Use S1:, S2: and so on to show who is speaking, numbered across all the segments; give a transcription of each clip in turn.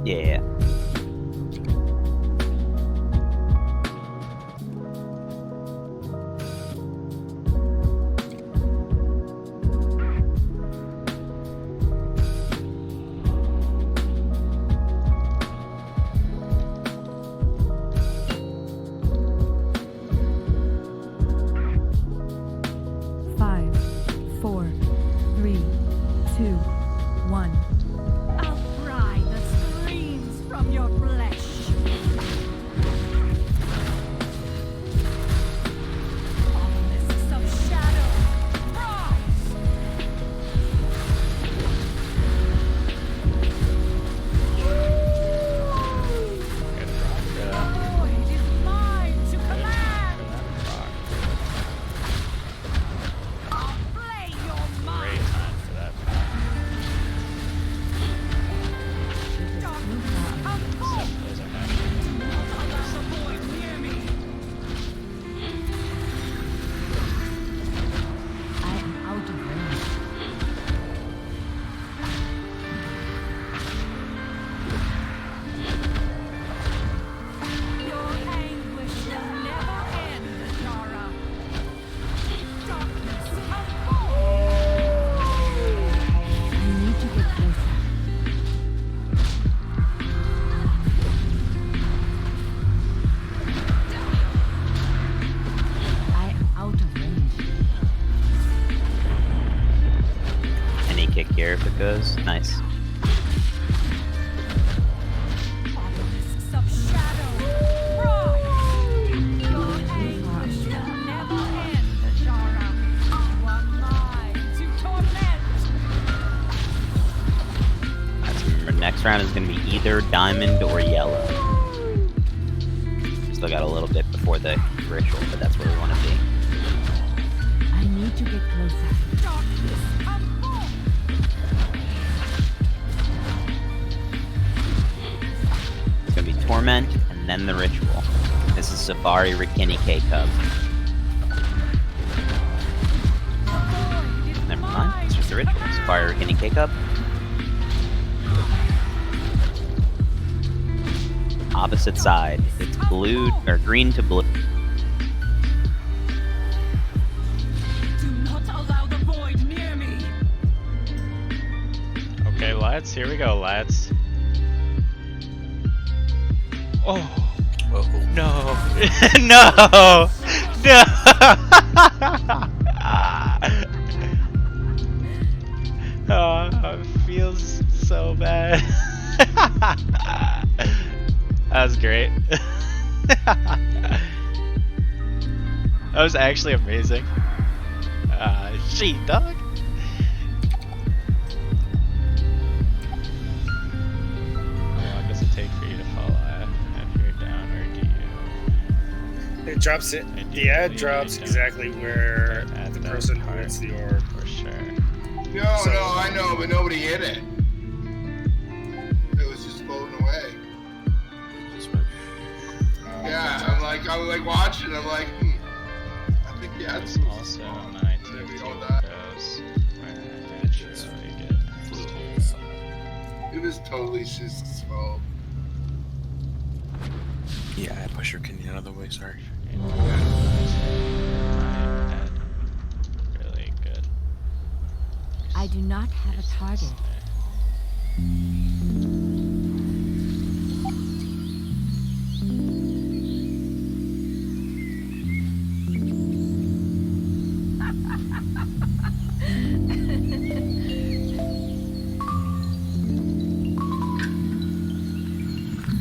S1: Yeah.
S2: Five, four, three, two, one.
S3: I'll pry the screams from your flesh. Obelisks of shadow, rise! The void is mine to command. I'll play your mind. Darkness, come forth. Do not allow the void near me.
S2: I am out of range.
S3: Your anguish will never end, Zara. Darkness, come forth.
S2: I need to get closer. I am out of range.
S1: Any kick here if it goes. Nice.
S3: Obelisks of shadow, rise! Your anguish will never end, Zara. You are mine to torment.
S1: Alright, so remember, next round is going to be either diamond or yellow. Still got a little bit before the ritual, but that's where we want to be.
S2: I need to get closer.
S3: Darkness, come forth.
S1: It's going to be torment and then the ritual. This is Safari Rikini K-Cub.
S3: The void is
S1: Never mind,
S3: mine
S1: it's just
S3: to
S1: the ritual.
S3: command.
S1: Safari Rikini K-Cub. Opposite side. It's blue or green to blue.
S3: Do not allow the void near me.
S4: Okay, lads, here we go, lads. Oh. No. No. No. Oh, it feels so bad. That was great. That was actually amazing. Sheet dog. How long does it take for you to fall after you're down, or do you?
S5: It drops it.
S4: And
S5: The ad
S4: you
S5: drops
S4: don't
S5: exactly where
S4: at
S5: the
S4: that
S5: person
S4: part.
S5: hits the orb.
S4: For sure.
S6: No,
S5: So-
S6: no, I know, but nobody hit it. It was just floating away. Yeah, I was like watching. I'm like, I think yeah, it's
S4: There's also my
S6: Maybe
S4: two
S6: all that.
S4: windows where I naturally get
S6: it was totally just fault.
S7: Yeah, I push your kidney out of the way, sorry.
S4: really good.
S2: I do not have a target.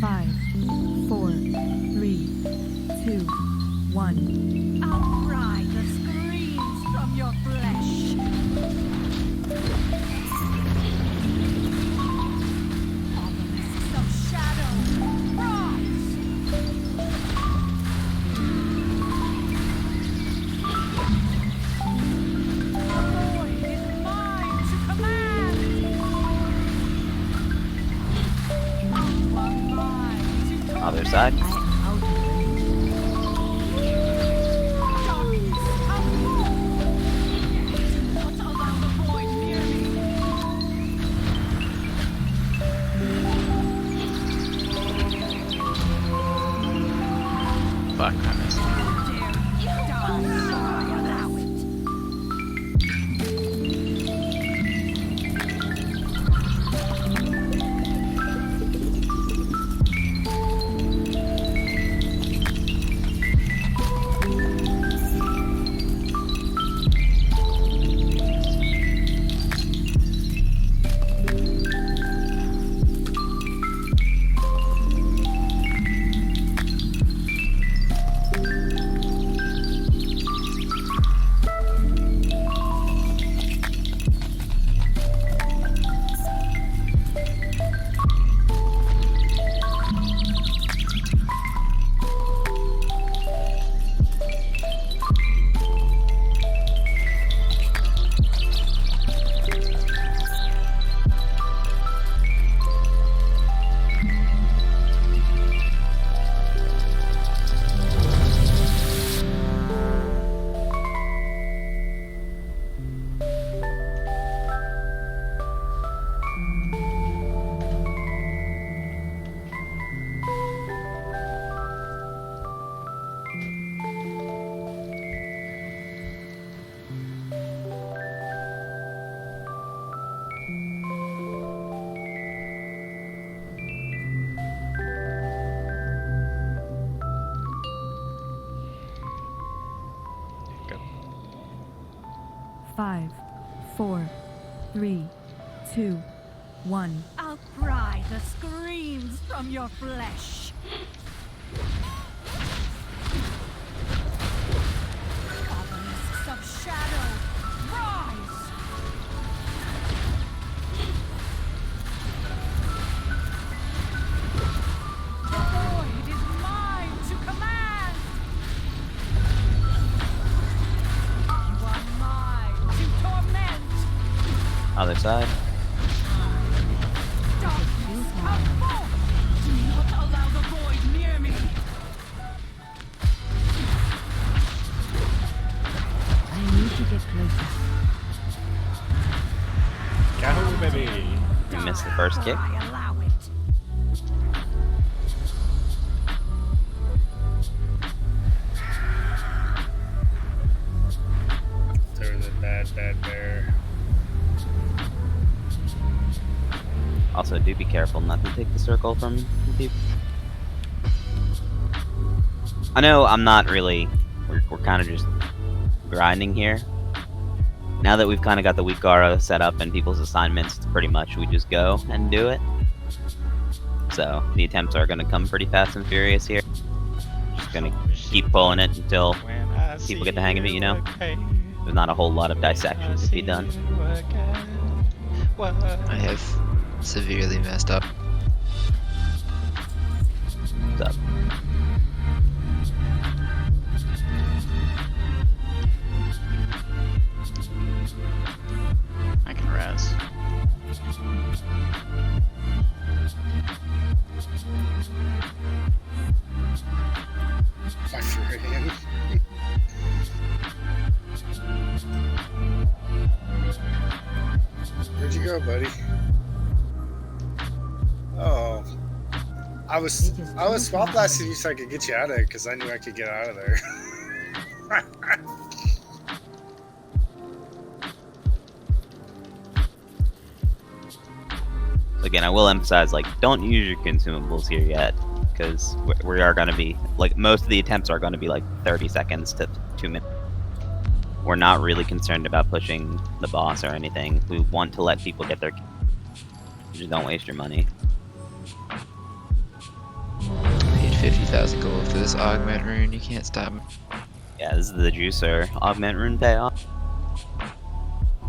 S2: Five, four, three, two, one.
S3: I'll pry the screams from your flesh. Obelisks of shadow, rise! The void is mine to command. You are mine to
S1: Other
S3: torment.
S1: side.
S2: I am out of range.
S3: Darkness, come forth. Do not allow the void near me.
S2: 5, 4, 3, 2, 1.
S3: I'll pry the screams from your flesh. Obelisks of shadow, rise! The void is mine to command! You are mine to torment!
S1: Other side.
S3: Darkness, come forth! Do not allow the void near me!
S2: I need to get closer.
S4: Yahoo, baby!
S1: You missed the first kick.
S3: I allow it.
S6: There was a bad bear.
S1: Also, do be careful not to take the circle from people. I know I'm not really. We're kind of just grinding here. Now that we've kind of got the weak Gara set up and people's assignments, it's pretty much we just go and do it. So the attempts are going to come pretty fast and furious here. Just going to keep pulling it until people get the hang of it, you know? There's not a whole lot of dissection to be done.
S5: I have severely messed up.
S1: What's up?
S4: I can res.
S6: My friend. Where'd you go, buddy? Oh. I was spot blasting you so I could get you out of there because I knew I could get out of there.
S1: Again, I will emphasize, like, don't use your consumables here yet, because we are going to be, like, most of the attempts are going to be, like, 30 seconds to 2 minutes. We're not really concerned about pushing the boss or anything. We want to let people get their... Just don't waste your money.
S5: I paid 50,000 gold for this augment rune, you can't stop me.
S1: Yeah, this is the juicer augment rune payoff.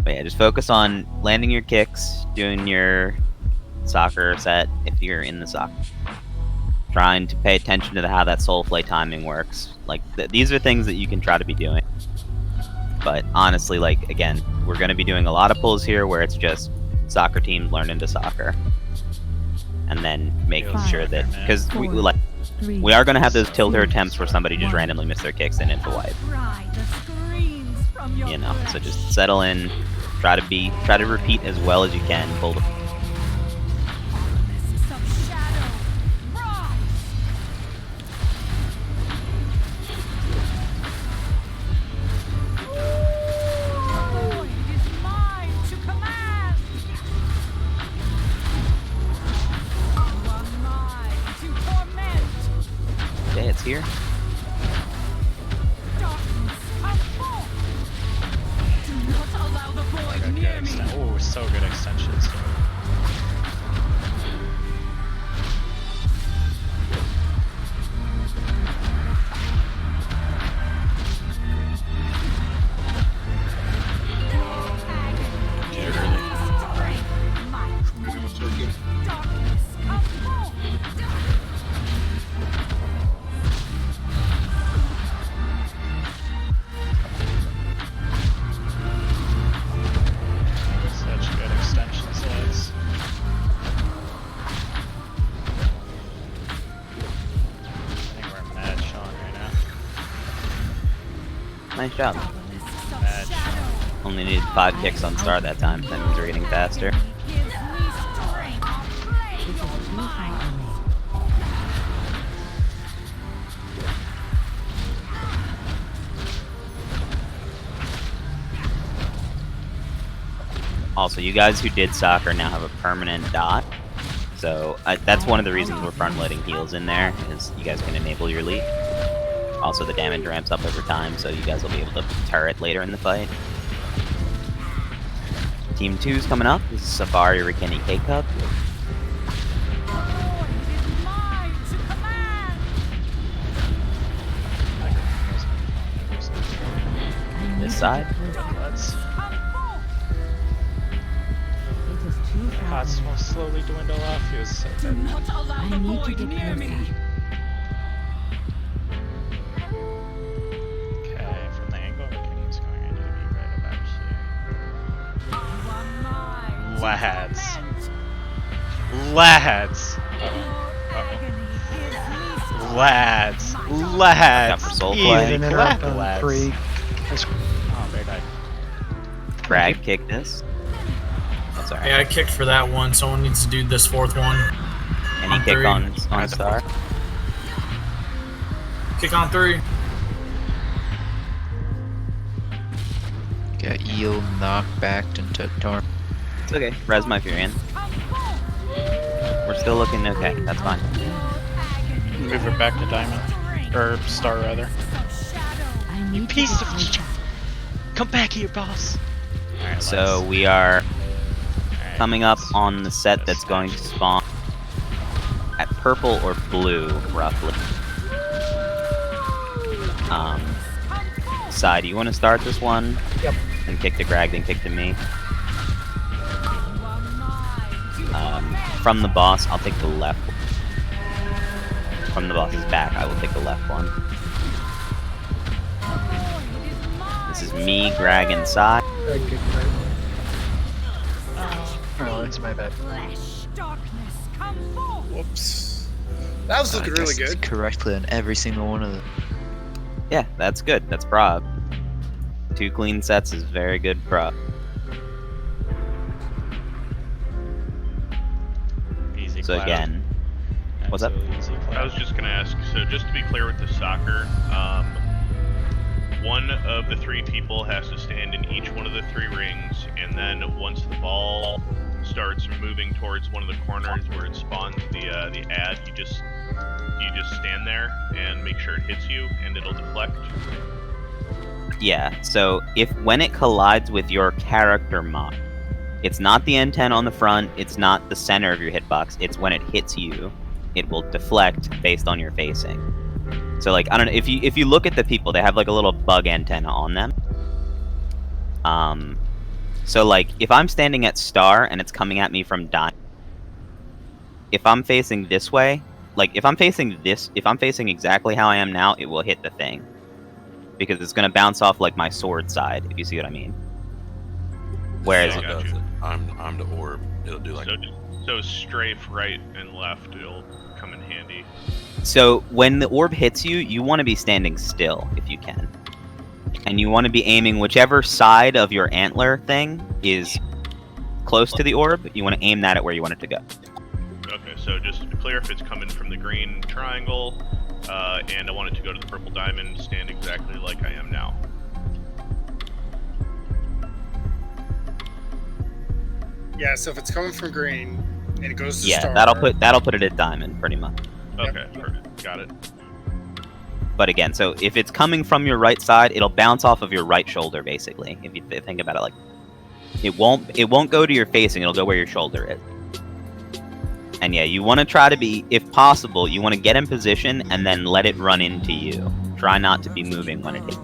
S1: But yeah, just focus on landing your kicks, doing your soccer set if you're in the soccer. Trying to pay attention to how that soul flay timing works. Like, these are things that you can try to be doing. But honestly, like, again, we're going to be doing a lot of pulls here where it's just soccer teams learning to soccer. And then making sure that, because we are going to have those tilter attempts where somebody just randomly missed their kicks and into wipe.
S3: Pry the screams from your
S1: You know, so
S3: flesh.
S1: just settle in, try to repeat as well as you can. Pull the
S3: Obelisks of shadow, rise! The void is mine to command! You are mine to torment!
S1: okay, it's here.
S3: Darkness, come forth! Do not allow the void near me!
S4: Oh, so good extensions.
S3: Darkness, come forth!
S4: Such good extension slots. I think we're mad Sean right now.
S1: Nice job.
S3: Obelisks of
S4: Match.
S3: shadow!
S1: Only needed 5 kicks on star that time. That means we're getting faster.
S3: Gives me strength! Play
S2: This is
S3: your
S2: too high
S3: mind!
S2: for me.
S1: Also, you guys who did soccer now have a permanent dot. So that's one of the reasons we're front loading heals in there, is you guys can enable your leap. Also, the damage ramps up over time, so you guys will be able to turret later in the fight. Team 2's coming up. This is Safari Rikini K-Cup.
S2: I need
S1: This
S2: to
S1: side?
S2: get closer.
S4: Let's.
S2: It is too far
S4: Cots
S2: away.
S4: will slowly dwindle off. He was so
S3: Do
S4: dead.
S3: not allow
S2: I
S3: the
S2: need to
S3: void
S2: get
S3: near
S2: closer.
S3: me.
S4: Okay, from the angle Rickening's going, I need to be right about here.
S3: You are mine to
S4: Lads.
S3: torment.
S4: Lads!
S3: Your agony gives me
S4: Lads!
S1: Got
S4: Lads!
S1: for soul
S4: Easy
S1: play.
S4: clap, lads. Oh, bear died.
S1: Bragg, kick this. That's alright.
S8: Hey, I kicked for that one. Someone needs to do this fourth one.
S1: Any
S8: on
S1: kick
S8: three.
S1: on Star?
S8: Kick on 3.
S5: Got eel knocked back into Torn.
S1: It's okay. Res my Furion. We're still looking okay. That's fine.
S4: Move her back to diamond. Or star, rather.
S2: I need to
S4: Piece
S2: get
S4: of
S2: closer.
S4: shit! Come back here, boss! Alright,
S1: So we are coming up on the set that's going to spawn at purple or blue, roughly. Side, you want to start this one?
S8: Yep.
S1: And kick to Greg, then kick to me. From the boss, I'll take the left one. From the boss's back, I will take the left one. This is me, Greg, and Side.
S5: Oh, it's my bad.
S3: Flesh, darkness, come forth.
S6: Whoops. That was looking
S5: I
S6: really
S5: guessed
S6: good.
S5: correctly on every single one of them.
S1: Yeah, that's good. That's prog. 2 clean sets is very good prog.
S4: Easy
S1: So
S4: clap.
S1: again, what's up?
S4: Absolutely easy clap.
S9: I was just gonna ask, so just to be clear with the soccer, one of the 3 people has to stand in each one of the 3 rings, and then once the ball starts moving towards one of the corners where it spawns the ad, you just stand there and make sure it hits you, and it'll deflect.
S1: Yeah, so when it collides with your character mod, it's not the antenna on the front, it's not the center of your hitbox, it's when it hits you, it will deflect based on your facing. So like, I don't know, if you look at the people, they have like a little bug antenna on them. So like, if I'm standing at star and it's coming at me from diamond, if I'm facing this way, like if I'm facing exactly how I am now, it will hit the thing. Because it's gonna bounce off like my sword side, if you see what I mean. Whereas
S9: Yeah, I got you.
S7: I'm the orb. It'll do like
S9: So strafe right and left, it'll come in handy.
S1: So when the orb hits you, you want to be standing still if you can. And you want to be aiming whichever side of your antler thing is close to the orb, you want to aim that at where you want it to go.
S9: Okay, so just to be clear, if it's coming from the green triangle, and I want it to go to the purple diamond, stand exactly like I am now.
S6: Yeah, so if it's coming from green and it goes to
S1: Yeah,
S6: star,
S1: that'll put it at diamond pretty much.
S9: Okay, perfect. Got it.
S1: But again, so if it's coming from your right side, it'll bounce off of your right shoulder basically. If you think about it, like it won't go to your facing, it'll go where your shoulder is. And yeah, you want to try to be, if possible, you want to get in position and then let it run into you. Try not to be moving when it hits.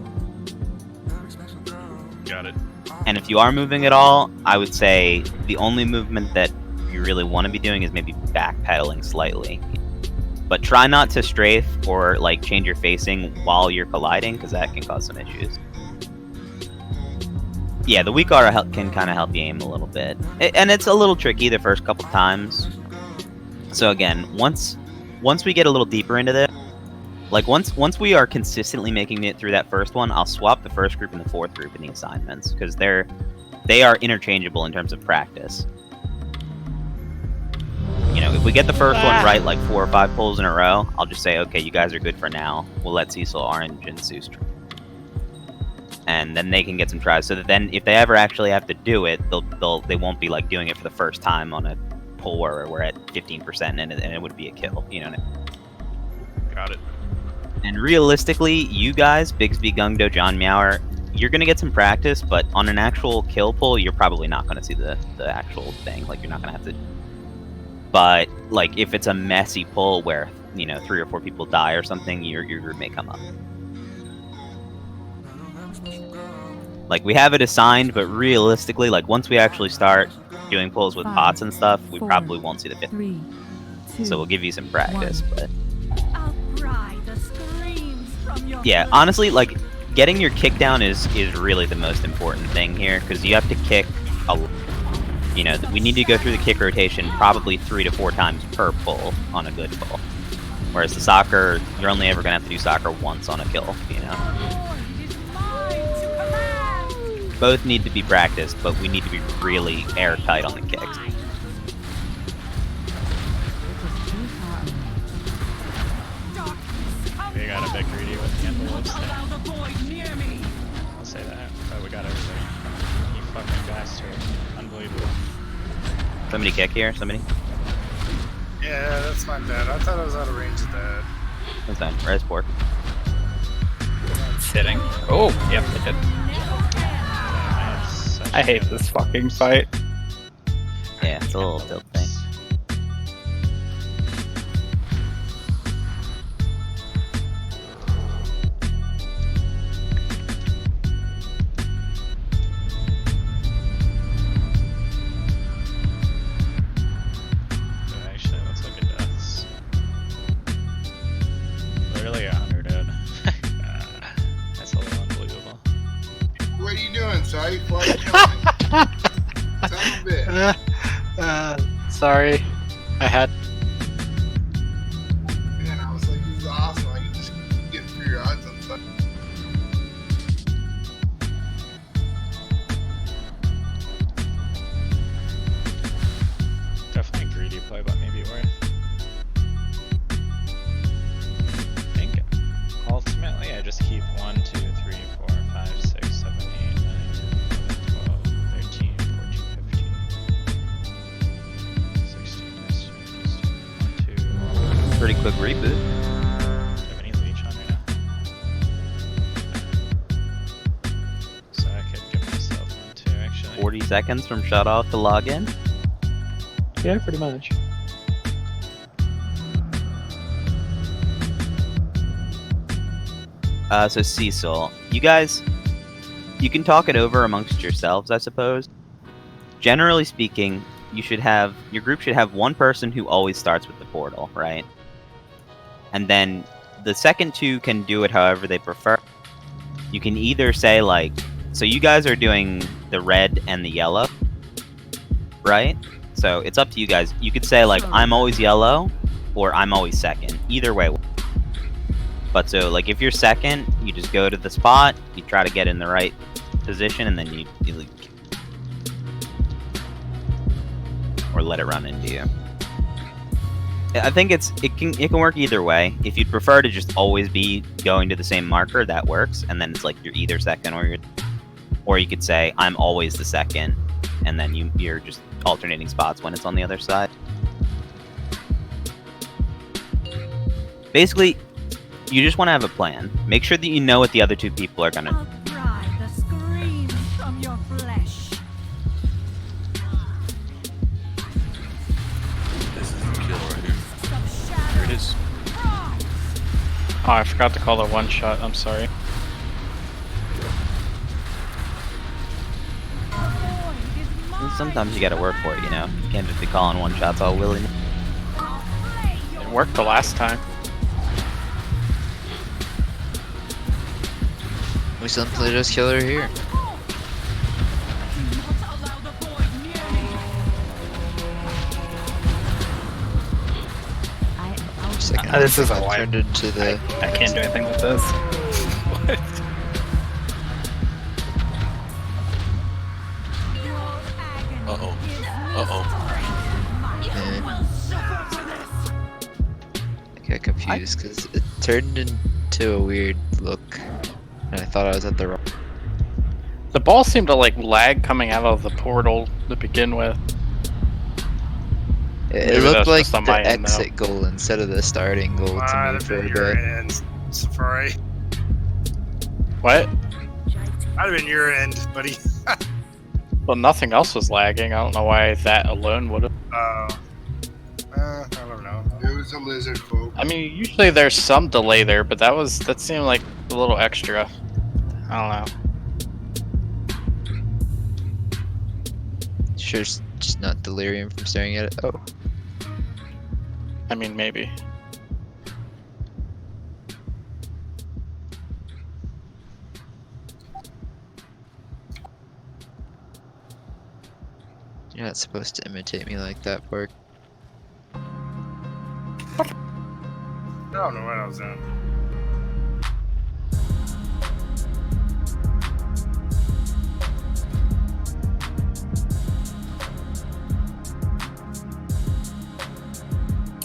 S9: Got it.
S1: And if you are moving at all, I would say the only movement that you really want to be doing is maybe backpedaling slightly. But try not to strafe or like change your facing while you're colliding, because that can cause some issues. Yeah, the weak aura can kind of help you aim a little bit. And it's a little tricky the first couple times. So again, once we get a little deeper into this, like once we are consistently making it through that first one, I'll swap the first group and the fourth group in the assignments, because they are interchangeable in terms of practice. You know, if we get the first one right like 4 or 5 pulls in a row, I'll just say, okay, you guys are good for now. We'll let Cecil, Orange, and Zeus try. And then they can get some tries, so that then if they ever actually have to do it, they won't be like doing it for the first time on a pull where we're at 15% and it would be a kill, you know what I mean?
S9: Got it.
S1: And realistically, you guys, Bigsby, Gungdo, John Meower, you're gonna get some practice, but on an actual kill pull, you're probably not gonna see the actual thing. Like, you're not gonna have to. But like, if it's a messy pull where 3 or 4 people die or something, your group may come up. Like, we have it assigned, but realistically, like, once we actually start doing pulls with bots and stuff, we probably won't see the 5th.
S2: 3, 2,
S1: So we'll give you some practice, but
S2: I'll cry the screams from your
S1: yeah, honestly, like, getting your kick down is really the most important thing here, because you have to kick we need to go through the kick rotation probably 3 to 4 times per pull on a good pull. Whereas the soccer, you're only ever gonna have to do soccer once on a kill, Both need to be practiced, but we need to be really airtight on the kicks.
S4: We got a bit greedy with the envelopes there. I'll say that, but we got everything. You fucking bastard. Unbelievable.
S1: Somebody kick here, somebody?
S6: Yeah, that's my bad. I thought I was out of range of that.
S1: That's fine, res pork.
S10: It's hitting. Oh, yep, it did. I hate this fucking fight.
S1: Yeah, it's a little tilt thing.
S4: Actually, let's look at deaths. Literally 100 dead. That's a little unbelievable.
S11: What are you doing, Sai? Why are you killing me? Son of a bitch.
S10: Sorry. I had.
S11: Man, I was like, this is awesome. I can just get through your odds on stuff.
S4: Definitely greedy play, but maybe worth. I think ultimately I just keep 1, 2, 3, 4, 5, 6, 7, 8, 9, 10, 11, 12, 13, 14, 15, 16, 17, 1, 2.
S1: Pretty quick reboot.
S4: Do you have any leech on right now? So I could give myself 1, 2 actually.
S1: 40 seconds from shut off to log in.
S10: Yeah, pretty much.
S1: So Cecil, you guys, you can talk it over amongst yourselves, I suppose. Generally speaking, your group should have one person who always starts with the portal, right? And then the second 2 can do it however they prefer. You can either say so you guys are doing the red and the yellow, right? So it's up to you guys. You could say I'm always yellow, or I'm always second. Either way. But so if you're second, you just go to the spot, you try to get in the right position, and then you leave. Or let it run into you. I think it can work either way. If you'd prefer to just always be going to the same marker, that works, and then it's you're either second or you could say I'm always the second, and then you're just alternating spots when it's on the other side. Basically, you just want to have a plan. Make sure that you know what the other 2 people are gonna.
S2: I'll cry the screams from your flesh.
S7: This is the kill right here. Here it is.
S10: Oh, I forgot to call the one shot. I'm sorry.
S1: Sometimes you gotta work for it, You can't just be calling one shots all willy.
S10: It worked the last time.
S5: We still played as killer here. Second
S10: This is a
S5: half
S10: wipe.
S5: turned into the.
S10: I can't do anything with this. What?
S7: Uh-oh. Uh-oh.
S5: I got confused because it turned into a weird look, and I thought I was at the wrong.
S10: The ball seemed to lag coming out of the portal to begin with.
S5: It
S10: Maybe
S5: looked
S10: that's
S5: like
S10: just on
S5: the
S10: my end, though.
S5: exit goal instead of the starting goal to
S6: Ah,
S5: me
S6: the
S5: for a
S6: bit you're
S5: bit.
S6: in, Safari.
S10: What?
S6: I'd have been your end, buddy.
S10: Well, nothing else was lagging. I don't know why that alone would have.
S6: I don't know.
S11: It was a lizard folk.
S10: I mean, usually there's some delay there, but that seemed like a little extra. I don't know.
S5: Sure, it's just not delirium from staring at it. Oh,
S10: I mean, maybe.
S5: you're not supposed to imitate me like that, Pork.
S6: I don't know what I was doing.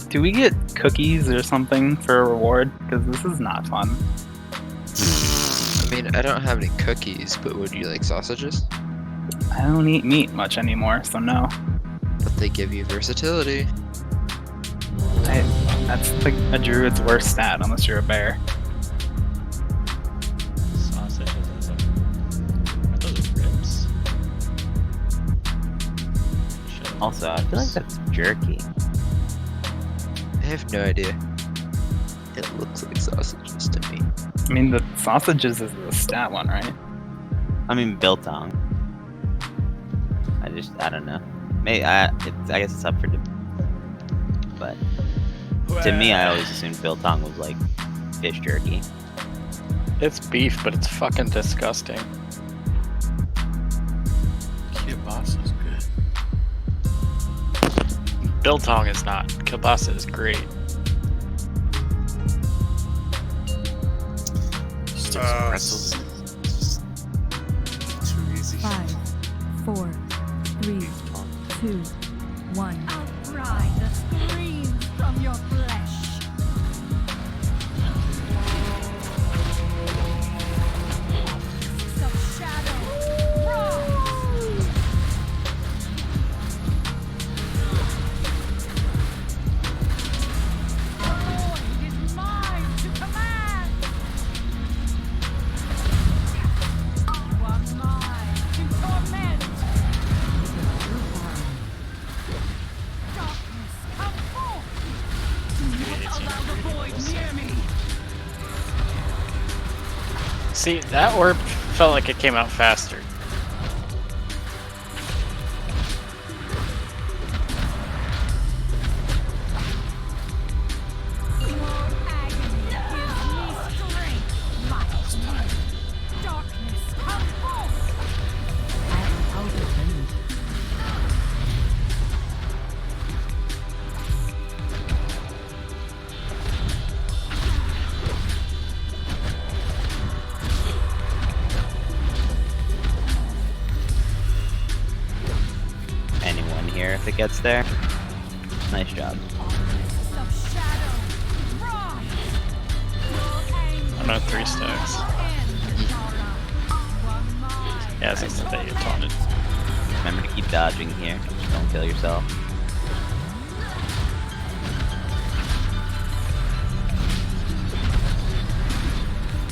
S12: Do we get cookies or something for a reward? Because this is not fun.
S5: I mean, I don't have any cookies, but would you like sausages?
S12: I don't eat meat much anymore, so no.
S5: But they give you versatility.
S12: That's like a druid's worst stat, unless you're a bear.
S4: Sausages are those ribs?
S1: Also, I feel like that's jerky.
S5: I have no idea. It looks like sausages to me.
S12: I mean, the sausages is the stat one, right?
S1: I mean, biltong. I don't know. Maybe I guess it's up for debate. But to me, I always assumed biltong was like fish jerky.
S10: It's beef, but it's fucking disgusting.
S7: Kielbasa is good.
S10: Biltong is not. Kielbasa is great.
S7: Still some pretzels.
S6: Too easy.
S2: 5, 4, 3, 2, 1. Outride the screams from your flesh. Of shadow, rise. The void is mine to command. You are mine to torment. Darkness, come forth. Do not allow the void near me.
S10: See, that orb felt like it came out faster.
S2: Your agony gives me strength, might. Darkness, come forth. I am out of range.
S1: Anyone here if it gets there? Nice job.
S2: Of shadow, rise. Your anger
S10: I'm at 3 stacks.
S2: ends, Tara. You are mine.
S10: Yeah, it's like that you taunted.
S1: Remember to keep dodging here. Just don't kill yourself.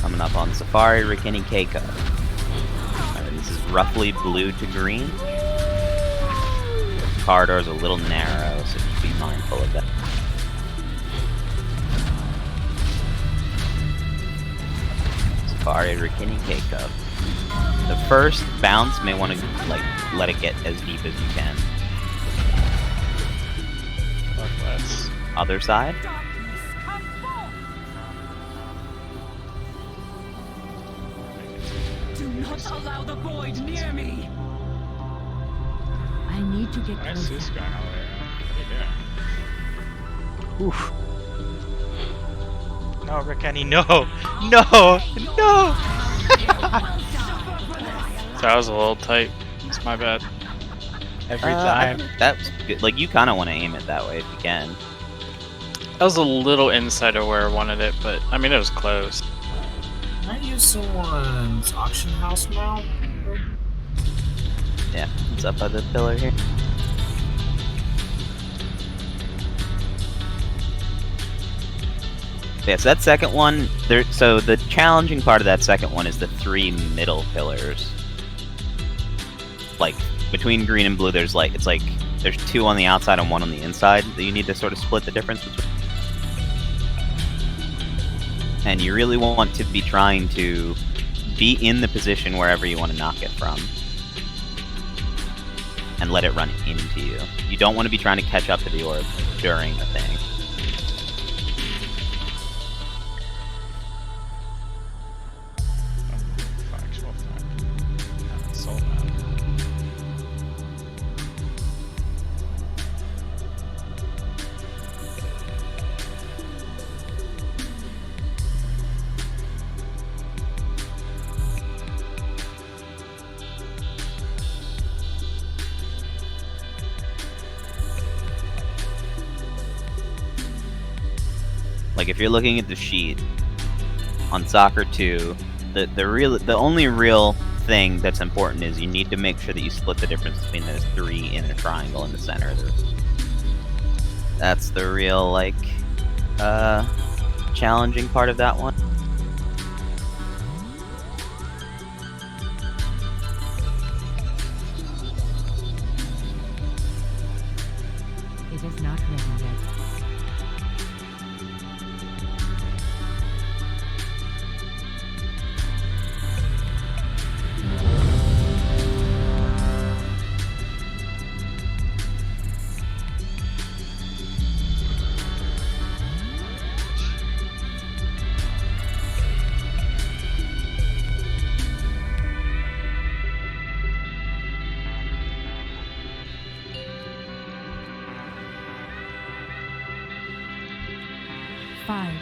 S1: Coming up on Safari, Rikini Keiko. Alright, this is roughly blue to green. The corridor's a little narrow, so just be mindful of that. Safari, Rikini Keiko. The first bounce may want to like let it get as deep as you can.
S4: Northwest.
S1: Other side.
S2: Darkness, come forth. Do not allow the void near me. I need to get
S4: Why is
S2: closer.
S4: Zeus going all the way around? What are you doing?
S12: Oof.
S4: No, Rickany, no! No! No!
S10: So I was a little tight. It's my bad.
S4: Every
S1: I
S4: time.
S1: think that's good. Like you kind of want to aim it that way if you can.
S10: I was a little inside of where I wanted it, but I mean, it was close.
S8: Can I use someone's auction house now?
S1: Yeah, it's up by the pillar here. Yeah, so that second one, so the challenging part of that second one is the 3 middle pillars. Like, between green and blue, there's there's 2 on the outside and 1 on the inside that you need to sort of split the difference between. And you really want to be trying to be in the position wherever you want to knock it from. And let it run into you. You don't want to be trying to catch up to the orb during the thing. Like, if you're looking at the sheet on Soccer 2, the only real thing that's important is you need to make sure that you split the difference between those 3 in the triangle in the center. That's the real, like, challenging part of that one.
S2: It is not ready yet. Five,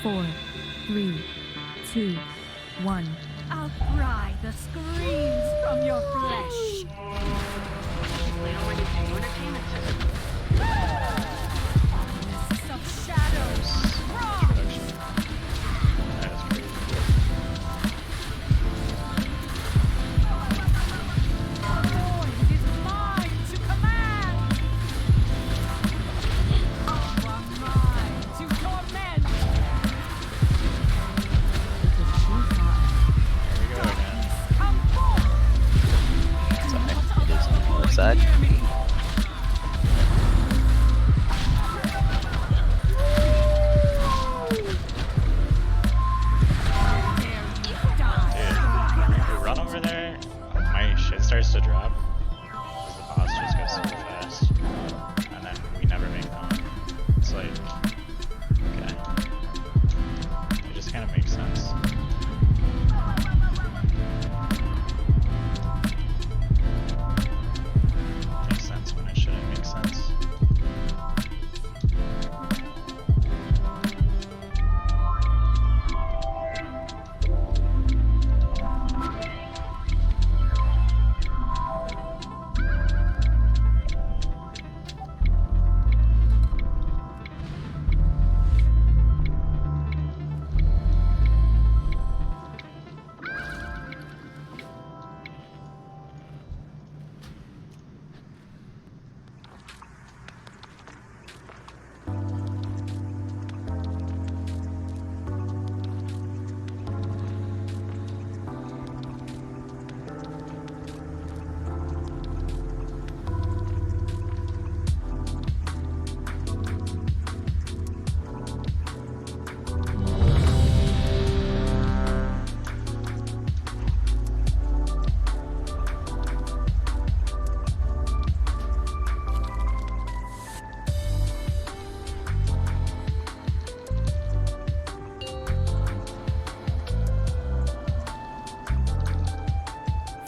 S2: 4, 3, 2, 1. Outcry the screams from your flesh. Mists of shadows. Void is mine to command. Mine to torment. Come forth.
S1: It is on the other side.
S4: We run over there, my shit starts to drop. Because the boss just goes super fast. And then we never make them. It's like, okay. It just kind of makes sense. Makes sense when it shouldn't make sense.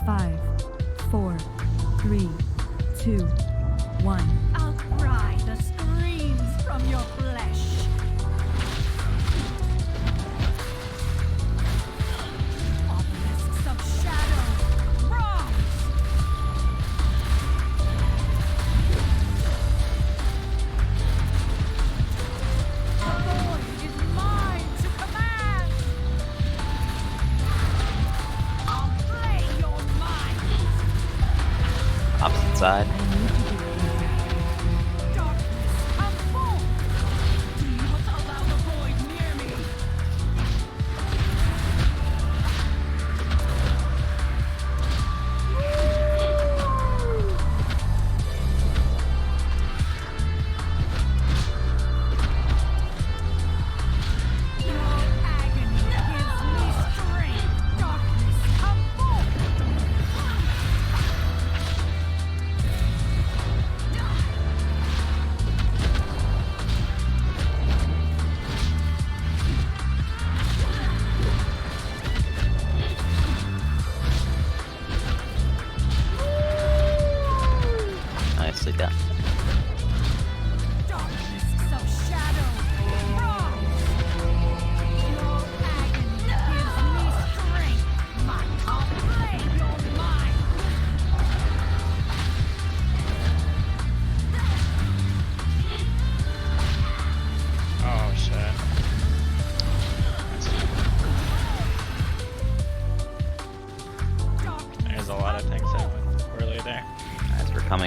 S2: Five, 4, 3, 2, 1. Outcry the screams from your flesh. Obelisks of shadow, rise! The void is mine to command. I'll play your mind.
S1: Opposite side.
S2: Darkness, come forth. Do not allow the void near me.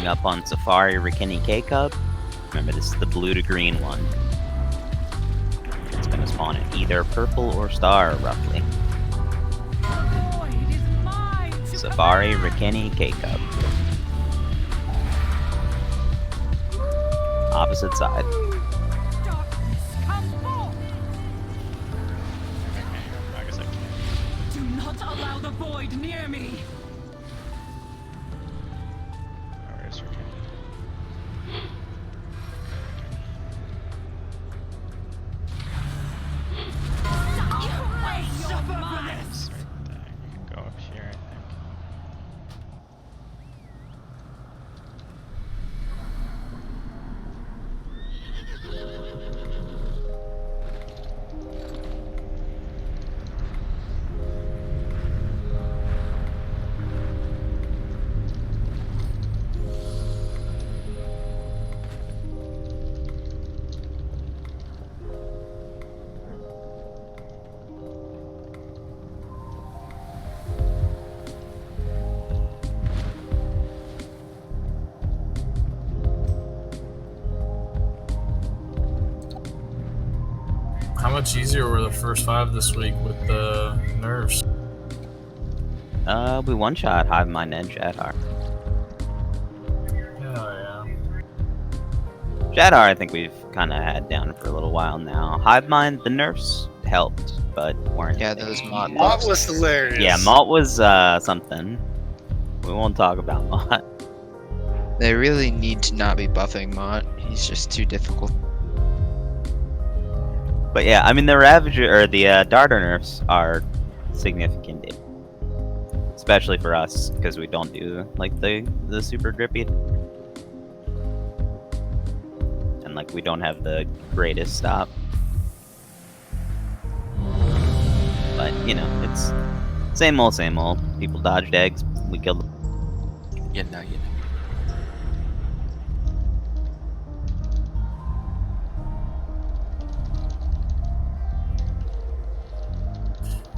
S1: up on Safari Rikini K-Cub. Remember, this is the blue to green one. It's going to spawn in either purple or star, roughly. Safari Rikini K-Cub. Opposite side.
S4: I guess I can't.
S2: Do not allow the void near me.
S4: Where's Ricky? It's right there. You can go up here, I think.
S8: How much easier were the first 5 this week with the nerves?
S1: We one-shot Hive Mind and Shadar.
S8: Yeah.
S1: Shadar, I think we've kind of had down for a little while now. Hive Mind, the nerfs helped, but weren't.
S5: Yeah, those Mott
S6: Mott
S5: buffs.
S6: was hilarious.
S1: Yeah, Malt was something. We won't talk about Malt.
S5: They really need to not be buffing Mott. He's just too difficult.
S1: But yeah, I mean the Ravager or the Darter nerfs are significant, especially for us because we don't do like the super grippy, and like we don't have the greatest stop. But you know, it's same old, same old. People dodged eggs, we killed them.
S7: You know.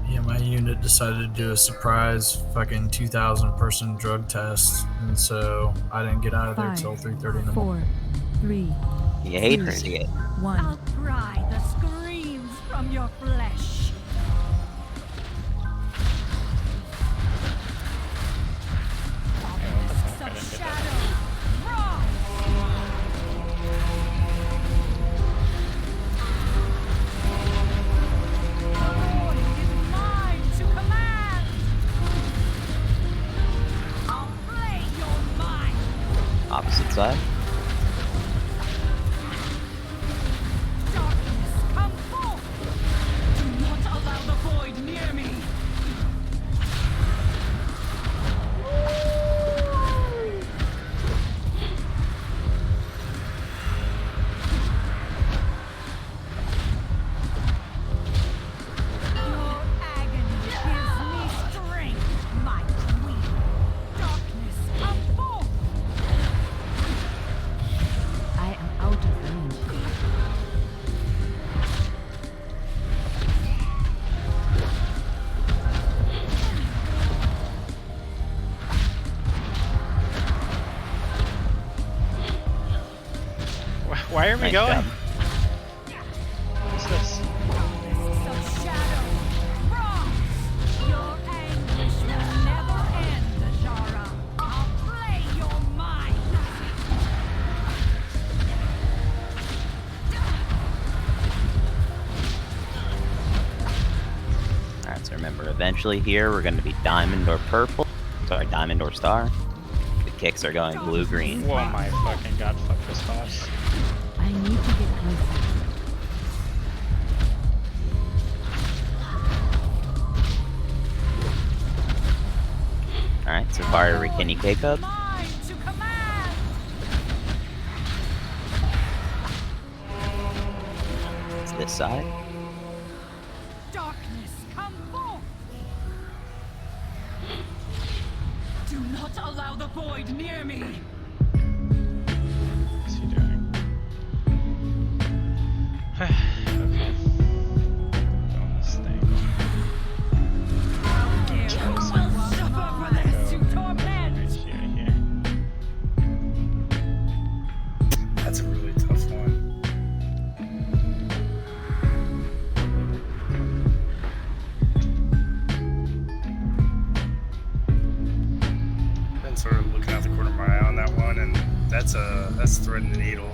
S8: Yeah, my unit decided to do a surprise fucking 2,000 person drug test, and so I didn't get out of there till 3:30 in the morning.
S2: 4, 3,
S1: You hate to see it.
S2: 1. I'll pry the screams from your flesh. Of shadow, rise. The void is mine to command. I'll play your mind.
S1: Opposite side.
S2: Darkness, come forth. Do not allow the void near me. Your agony gives me strength, my queen. Darkness, come forth. I am out of range.
S4: Why are we
S1: Nice
S4: going?
S1: job.
S4: What's this?
S2: Of shadow, rise. Your anguish will never end, Ajara. I'll play your mind.
S1: Alright, so remember, eventually here we're going to be diamond or purple. Sorry, diamond or star. The kicks are going blue-green.
S4: Whoa, my fucking god, fuck this boss.
S2: I need to get closer.
S1: Alright, Safari Rikini K-Cub.
S2: Mine to command.
S1: It's this side.
S2: Darkness, come forth. Do not allow the void near me.
S4: What's he doing? Okay. Doing this thing.
S2: There will suffer for this to torment.
S4: Right here.
S6: that's threading the needle.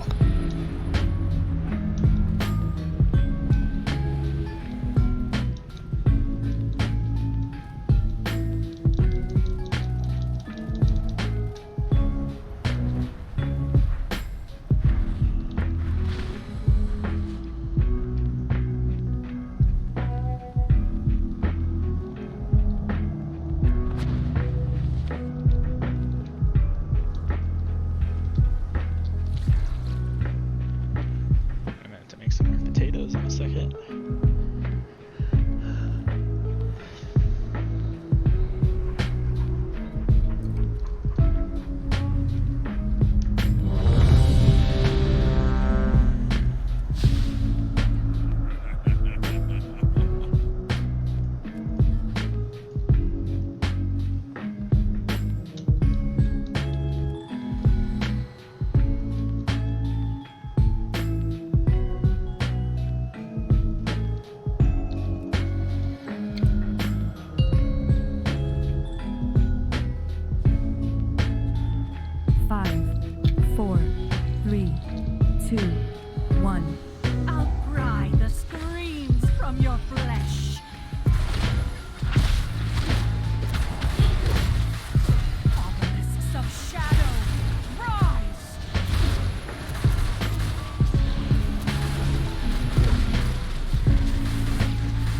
S4: I'm gonna have to make some more potatoes in a second.
S2: Five, 4, 3, 2, 1. Outcry the screams from your flesh. Obelisks of shadow, rise!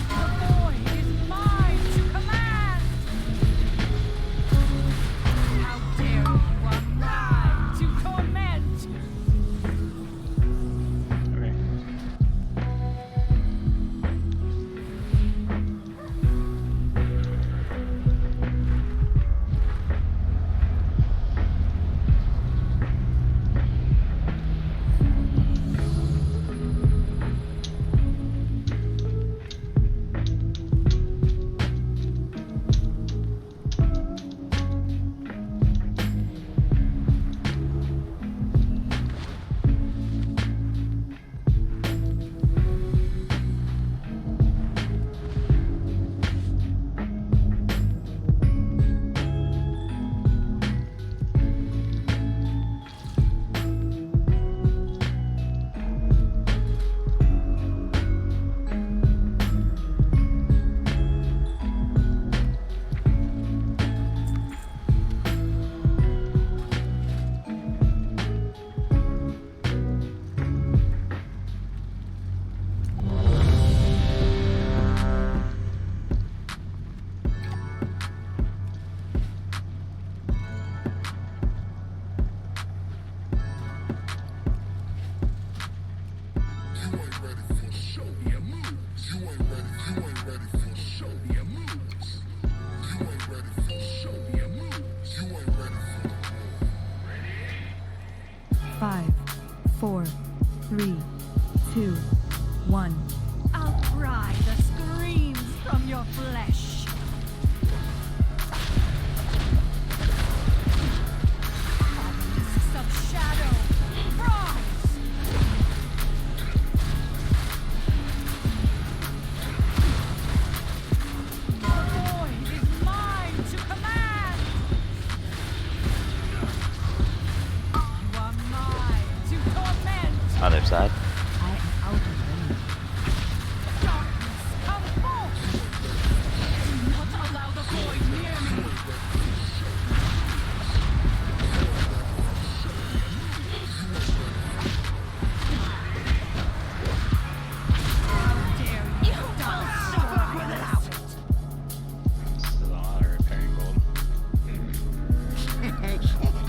S2: The void is mine to command. How dare you arrive to torment?
S4: Okay.
S2: Five, 4, 3, 2, 1. Outcry the screams from your flesh. Obelisks of shadow, rise! The void is mine to command. You are mine to torment.
S1: Other side.
S2: I am out of range. Darkness, come forth! Do not allow the void near me! How dare you! You will suffer without it!
S4: This is a lot of repairing gold.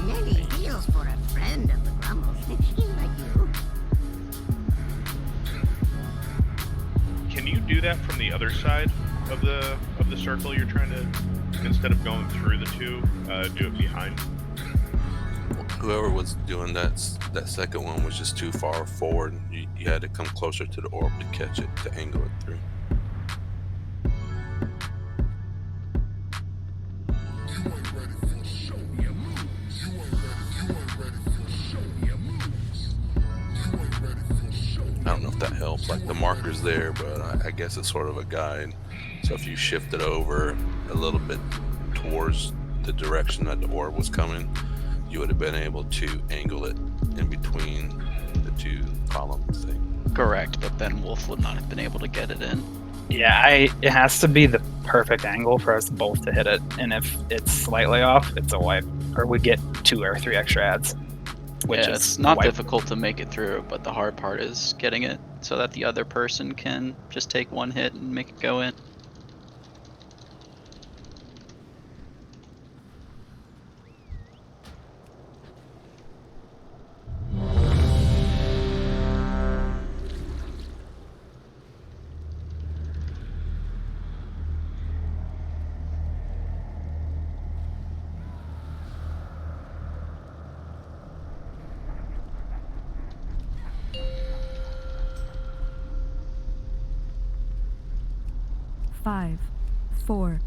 S13: Nearly feels for a friend of the Grumbles. Like you.
S9: Can you do that from the other side of the circle you're trying to, instead of going through the two, do it behind?
S7: Whoever was doing that second one was just too far forward. You had to come closer to the orb to catch it, to angle it through. I don't know if that helps. Like, the marker's there, but I guess it's sort of a guide. So if you shift it over a little bit towards the direction that the orb was coming, you would have been able to angle it in between the two columns thing.
S10: Correct, but then Wolf would not have been able to get it in.
S12: Yeah, it has to be the perfect angle for us both to hit it, and if it's slightly off, it's a wipe, or we get 2 or 3 extra ads. Which
S10: Yeah,
S12: is
S10: it's not
S12: wipe.
S10: difficult to make it through, but the hard part is getting it so that the other person can just take one hit and make it go in.
S2: Five, 4,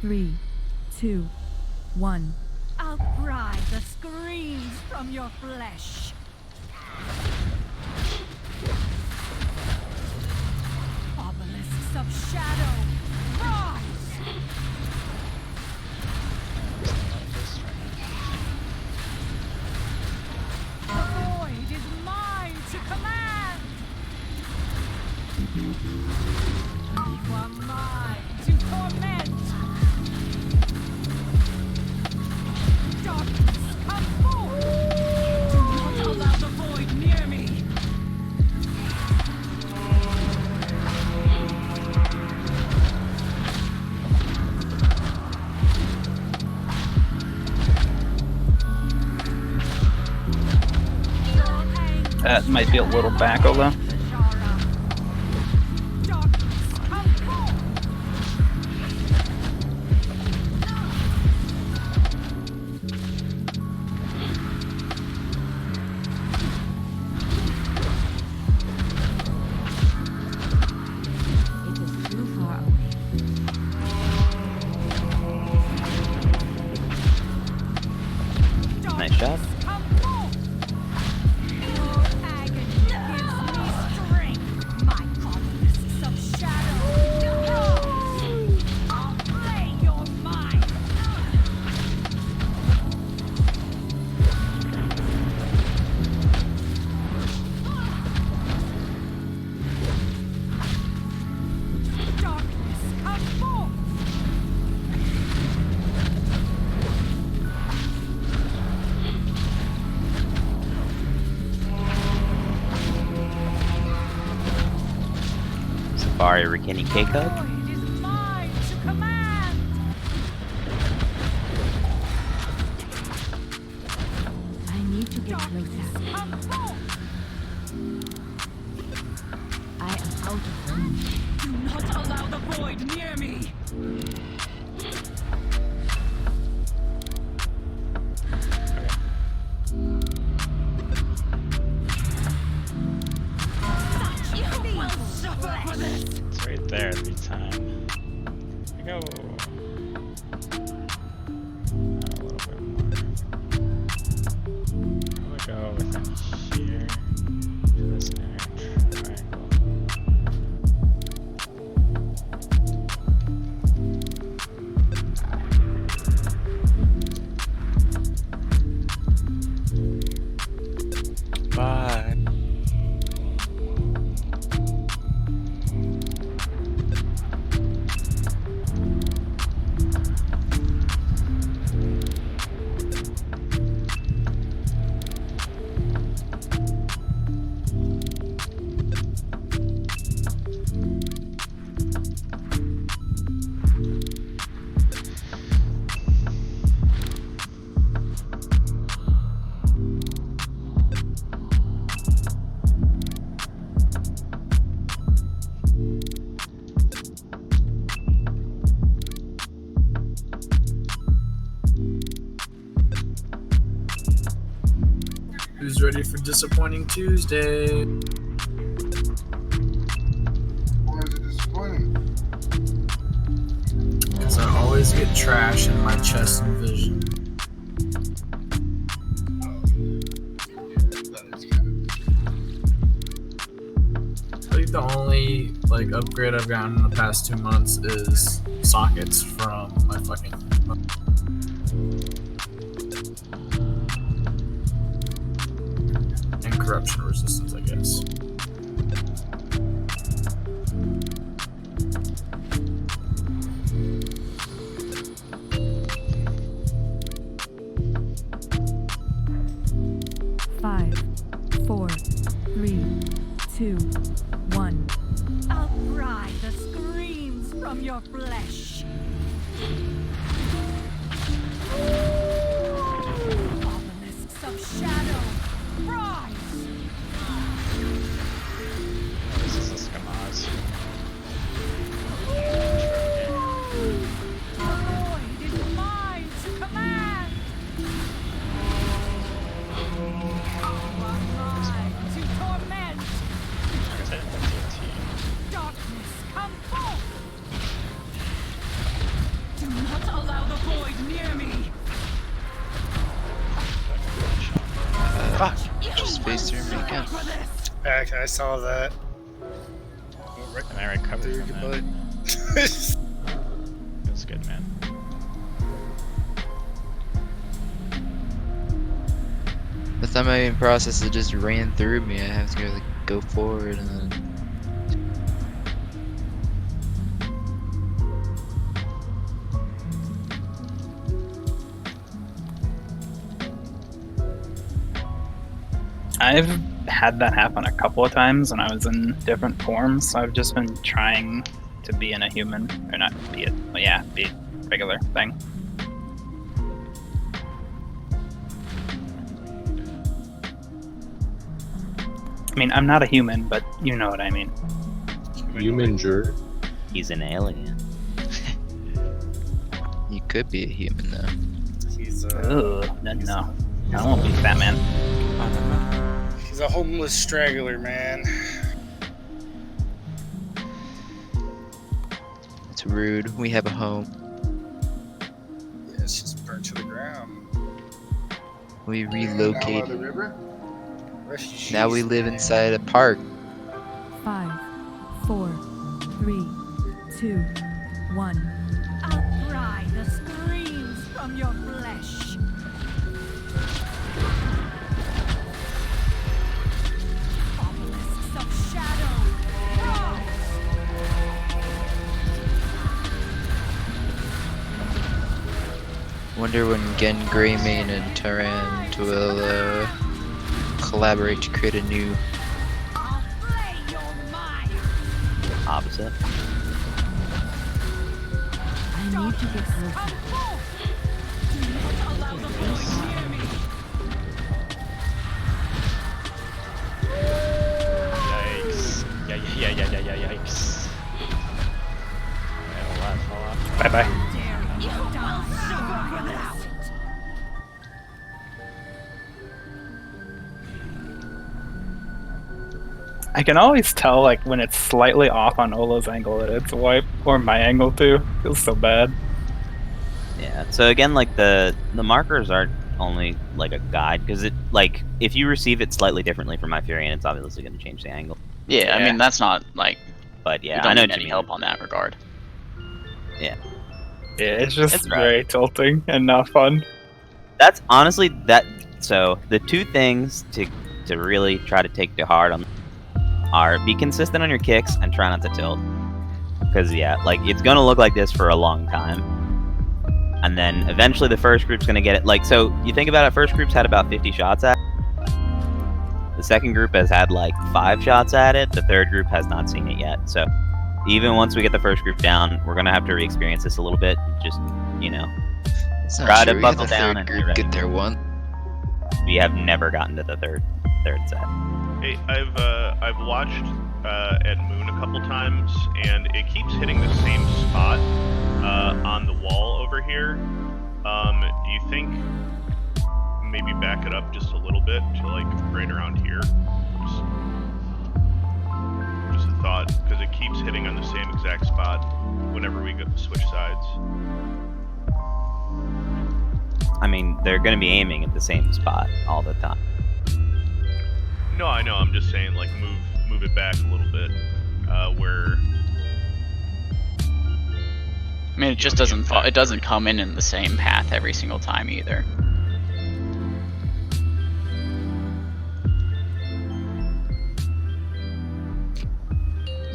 S2: 3, 2, 1. Outcry the screams from your flesh. Obelisks of shadow, rise! The void is mine to command. You are mine to torment. Darkness, come forth. Do not allow the void near me.
S12: That might be a little back, although.
S1: Nice shot. Safari Rikini K-Cub.
S2: I need to get closer. I am out of range. Do not allow the void near me. You will suffer for this.
S4: It's right there every time. There we go. A little bit more. I'm gonna go within here to this inner triangle.
S7: Bye.
S8: Who's ready for Disappointing Tuesday?
S11: Why is it disappointing?
S8: Because I always get trash in my chest and vision. I think the only upgrade I've gotten in the past 2 months is sockets from my fucking. corruption resistance, I guess.
S2: Five, 4, 3, 2, 1. Outcry the screams from your flesh. Obelisks of shadow, rise!
S4: This is a Skamaz.
S2: The void is mine to command. Our mind to torment.
S4: I guess I didn't put TNT.
S2: Darkness, come forth! Do not allow the void near me!
S5: Fuck. Just phase through me again.
S6: I saw that.
S4: And I recovered
S6: Through
S4: from
S6: your
S4: that.
S6: butt.
S4: That's good, man.
S5: The time I even processed it just ran through me. I have to like go forward and then.
S12: I've had that happen a couple of times when I was in different forms. So I've just been trying to be in a human, or not be it, but yeah, be a regular thing. I mean, I'm not a human, but you know what I mean.
S14: Human jerk.
S1: He's an alien.
S5: You could be a human though.
S6: He's
S12: Ugh, no, I won't be that man.
S6: he's a homeless straggler, man.
S5: It's rude. We have a home.
S6: Yeah, it's just burnt to the ground.
S5: We
S11: Now by the
S5: relocated.
S11: river?
S6: Refugees,
S5: Now we live
S6: man.
S5: inside a park.
S2: 5, 4, 3, 2, 1. Outcry the screams from your flesh. Obelisks of shadow, rise!
S5: Wonder when Gen Greymane and Tyrant will collaborate to create a new.
S2: I'll flay your mind.
S1: Opposite.
S2: I need to get closer. Come forth! Do not allow the void near me.
S4: Yikes. Yikes. Yeah, a lot fall off.
S12: Bye bye.
S2: Dare you die, sugar for this?
S12: I can always tell like when it's slightly off on Ola's angle that it's a wipe, or my angle too. Feels so bad.
S1: Yeah. So again, like the markers aren't only like a guide because it like if you receive it slightly differently from my Furion, it's obviously going to change the angle.
S10: Yeah, I
S12: Yeah.
S10: mean that's not like
S1: But
S10: we
S1: yeah,
S10: don't
S1: I know
S10: need
S1: what you
S10: any
S1: mean.
S10: help on that regard.
S12: Yeah, it's just
S1: It's right.
S12: very tilting and not fun.
S1: That's honestly that. So the two things to really try to take to heart on are be consistent on your kicks and try not to tilt. Because yeah, like it's gonna look like this for a long time, and then eventually the first group's gonna get it. Like so, you think about it. First group's had about 50 shots at it. The second group has had like 5 shots at it. The third group has not seen it yet. So even once we get the first group down, we're gonna have to re-experience this a little bit. Just
S5: It's not
S1: try
S5: true.
S1: to
S5: We had
S1: buckle
S5: the
S1: down
S5: third
S1: and be
S5: group
S1: ready.
S5: get there one.
S1: We have never gotten to the third set.
S9: Hey, I've watched at Moon a couple times, and it keeps hitting the same spot on the wall over here. Do you think maybe back it up just a little bit to like right around here? Just a thought, because it keeps hitting on the same exact spot whenever we switch sides.
S1: I mean, they're going to be aiming at the same spot all the time.
S9: No, I know. I'm just saying, like, move it back a little bit, where.
S10: I mean, it just doesn't it doesn't come in the same path every single time either.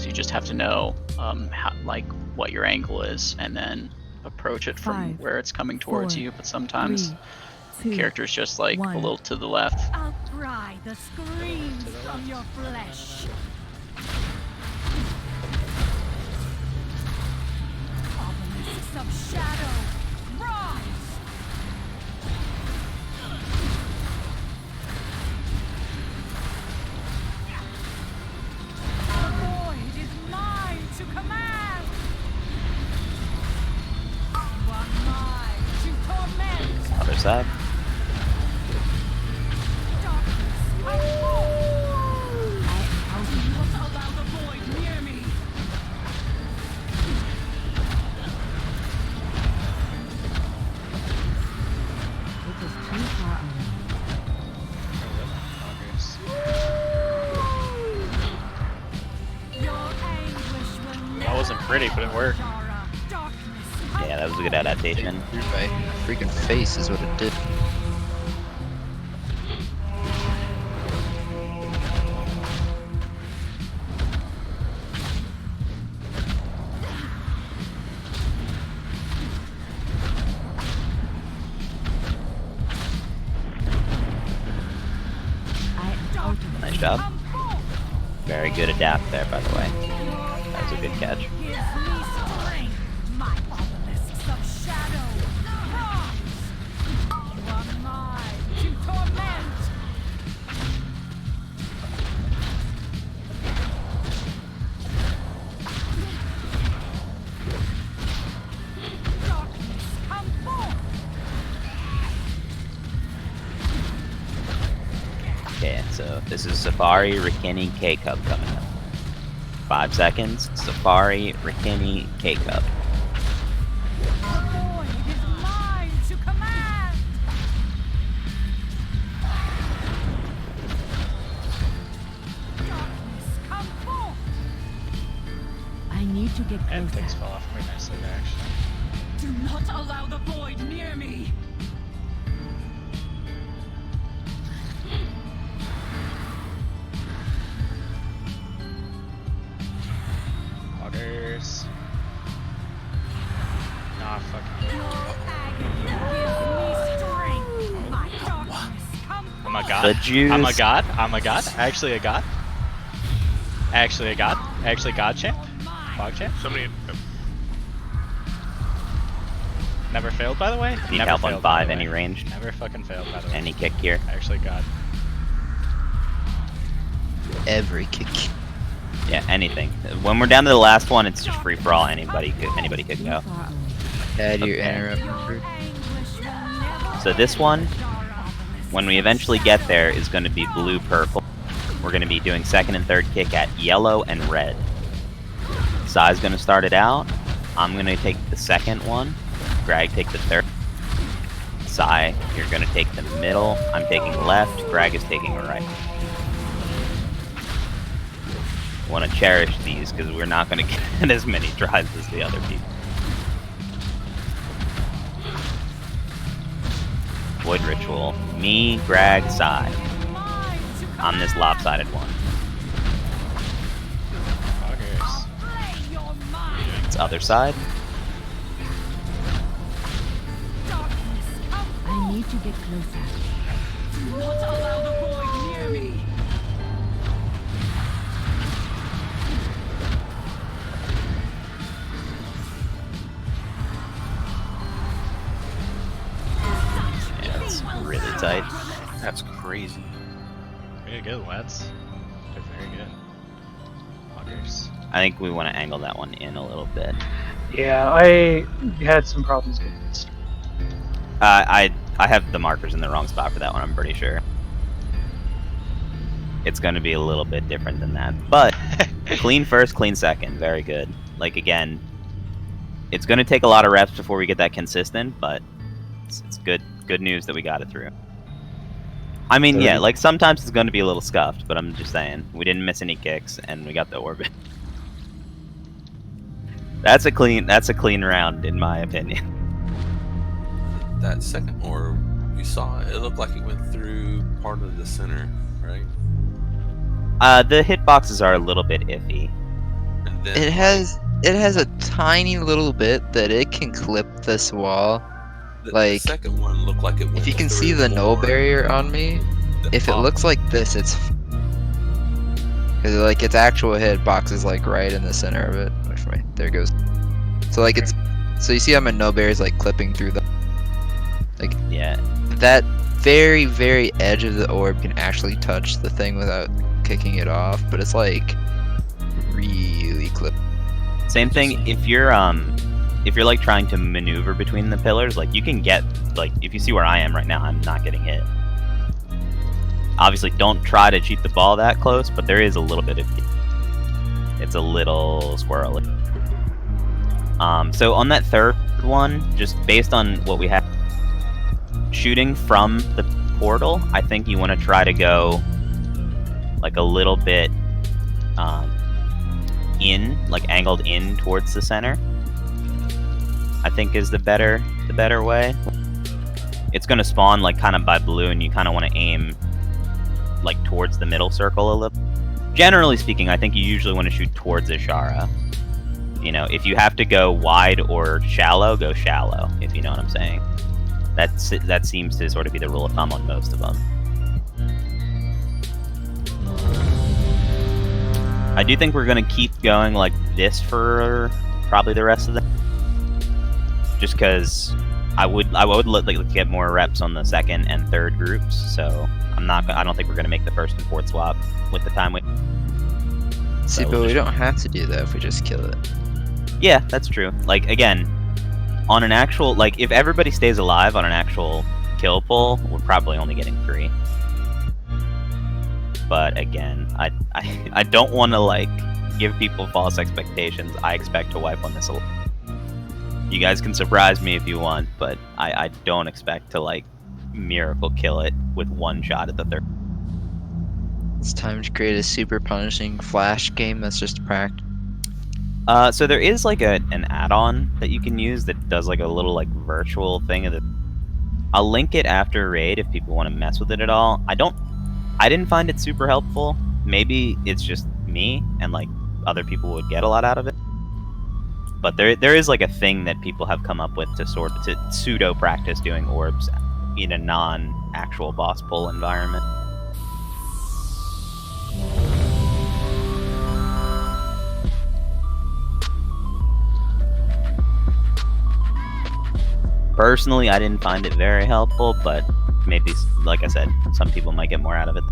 S10: You just have to know how, like what your angle is, and then approach it from
S2: 5,
S10: where it's coming towards
S2: 4,
S10: you. But sometimes
S2: 3, 2,
S10: characters just like
S2: 1.
S10: a little to the left.
S2: I'll pry the screams
S4: To the
S2: from
S4: left.
S2: your flesh. Obelisks of shadow, rise! The void is mine to command. You are mine to torment.
S1: Other side.
S2: Darkness, come forth. I do not allow the void near me. It is too far away. Your anguish will never
S10: That wasn't pretty, but it worked.
S1: Yeah, that was a good adaptation.
S5: Through my freaking face is what it did.
S1: Nice job. Very good adapt there, by the way. That was a good catch.
S2: Gives me strength, my obelisks of shadow. Rise! You are mine to torment. Darkness, come forth.
S1: Okay, so this is Safari, Rikini, K-Cub coming up. 5 seconds. Safari, Rikini, K-Cub.
S2: The void is mine to command. Darkness, come forth. I need to get
S4: And things
S2: closer.
S4: fell off quite nicely there, actually.
S2: Do not allow the void near me.
S4: Augers. Nah, fuck.
S2: My darkness, come
S4: I'm a
S2: forth.
S4: god.
S1: The juice.
S4: I'm a god. I'm a god. Actually a god. Actually a god. Actually god champ. Fog champ.
S9: Somebody.
S4: Never failed, by the way.
S1: Need
S4: Never
S1: help on
S4: failed, by
S1: 5,
S4: the
S1: any
S4: way.
S1: ranged?
S4: Never fucking failed, by the way.
S1: Any kick here?
S4: Actually god.
S5: Every kick.
S1: Yeah, anything. When we're down to the last one, it's just free for all. Anybody could go.
S5: Add your
S1: Okay.
S5: interrupt.
S1: So this one, when we eventually get there, is going to be blue purple. We're going to be doing second and third kick at yellow and red. Sai's going to start it out. I'm going to take the second one. Greg take the third. Sai, you're going to take the middle. I'm taking left. Greg is taking right. Want to cherish these because we're not going to get as many drives as the other people. Void Ritual. Me, Greg, Sai. On this lopsided one.
S4: Augers.
S1: It's other side.
S2: I need to get closer. Do not allow the void near me.
S1: Yeah, it's really tight.
S7: That's crazy.
S4: Very good, lads. They're very good. Augers.
S1: I think we want to angle that one in a little bit.
S12: Yeah, I had some problems with this.
S1: I have the markers in the wrong spot for that one, I'm pretty sure. It's going to be a little bit different than that. But clean first, clean second. Very good. Like, again, it's going to take a lot of reps before we get that consistent, but it's good news that we got it through. I mean, yeah, like, sometimes it's going to be a little scuffed, but I'm just saying. We didn't miss any kicks, and we got the orbit. That's a clean round, in my opinion.
S7: That second orb, you saw it looked like it went through part of the center, right?
S1: The hitboxes are a little bit iffy.
S7: then
S5: It has a tiny little bit that it can clip this wall.
S7: the
S5: Like,
S7: second one looked like it went
S5: if you can
S7: through
S5: see the null
S7: more
S5: barrier on me,
S7: the
S5: if it
S7: top.
S5: looks like this, it's because like its actual hitbox is like right in the center of it. Wait for me. There it goes. So like so you see how my null barrier is like clipping through the
S1: Yeah.
S5: that very edge of the orb can actually touch the thing without kicking it off, but it's like really clip.
S1: Same thing if you're like trying to maneuver between the pillars, like you can get like if you see where I am right now, I'm not getting hit. Obviously, don't try to cheat the ball that close, but there is a little bit of it's a little squirrely. So on that third one, just based on what we have, shooting from the portal, I think you want to try to go like a little bit in, like angled in towards the center. I think is the better way. It's gonna spawn like kind of by blue, and you kind of want to aim like towards the middle circle a little. Generally speaking, I think you usually want to shoot towards Ishara. You know, if you have to go wide or shallow, go shallow. If you know what I'm saying. That seems to sort of be the rule of thumb on most of them. I do think we're gonna keep going like this for probably the rest of the. Just because I would like to get more reps on the second and third groups, so I don't think we're gonna make the first and fourth swap with the time we.
S5: See,
S1: So
S5: but we
S1: just-
S5: don't have to do that if we just kill it.
S1: Yeah, that's true. Like again, on an actual like if everybody stays alive on an actual kill pull, we're probably only getting 3. But again, I don't want to like give people false expectations. I expect to wipe on this. You guys can surprise me if you want, but I don't expect to like miracle kill it with one shot at the third.
S5: It's time to create a super punishing flash game that's just practice.
S1: So there is like an add-on that you can use that does like a little like virtual thing of the. I'll link it after raid if people want to mess with it at all. I didn't find it super helpful. Maybe it's just me and like other people would get a lot out of it. But there is like a thing that people have come up with to pseudo practice doing orbs in a non-actual boss pull environment. Personally, I didn't find it very helpful, but maybe, like I said, some people might get more out of it.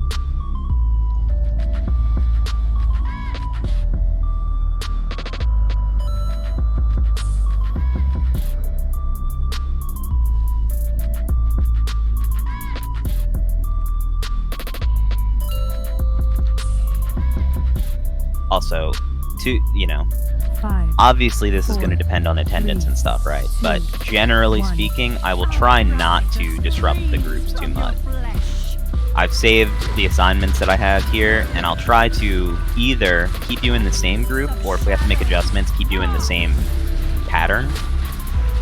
S1: Also, obviously this is going to depend on attendance and stuff, right? But generally speaking, I will try not to disrupt the groups too much. I've saved the assignments that I have here, and I'll try to either keep you in the same group, or if we have to make adjustments, keep you in the same pattern.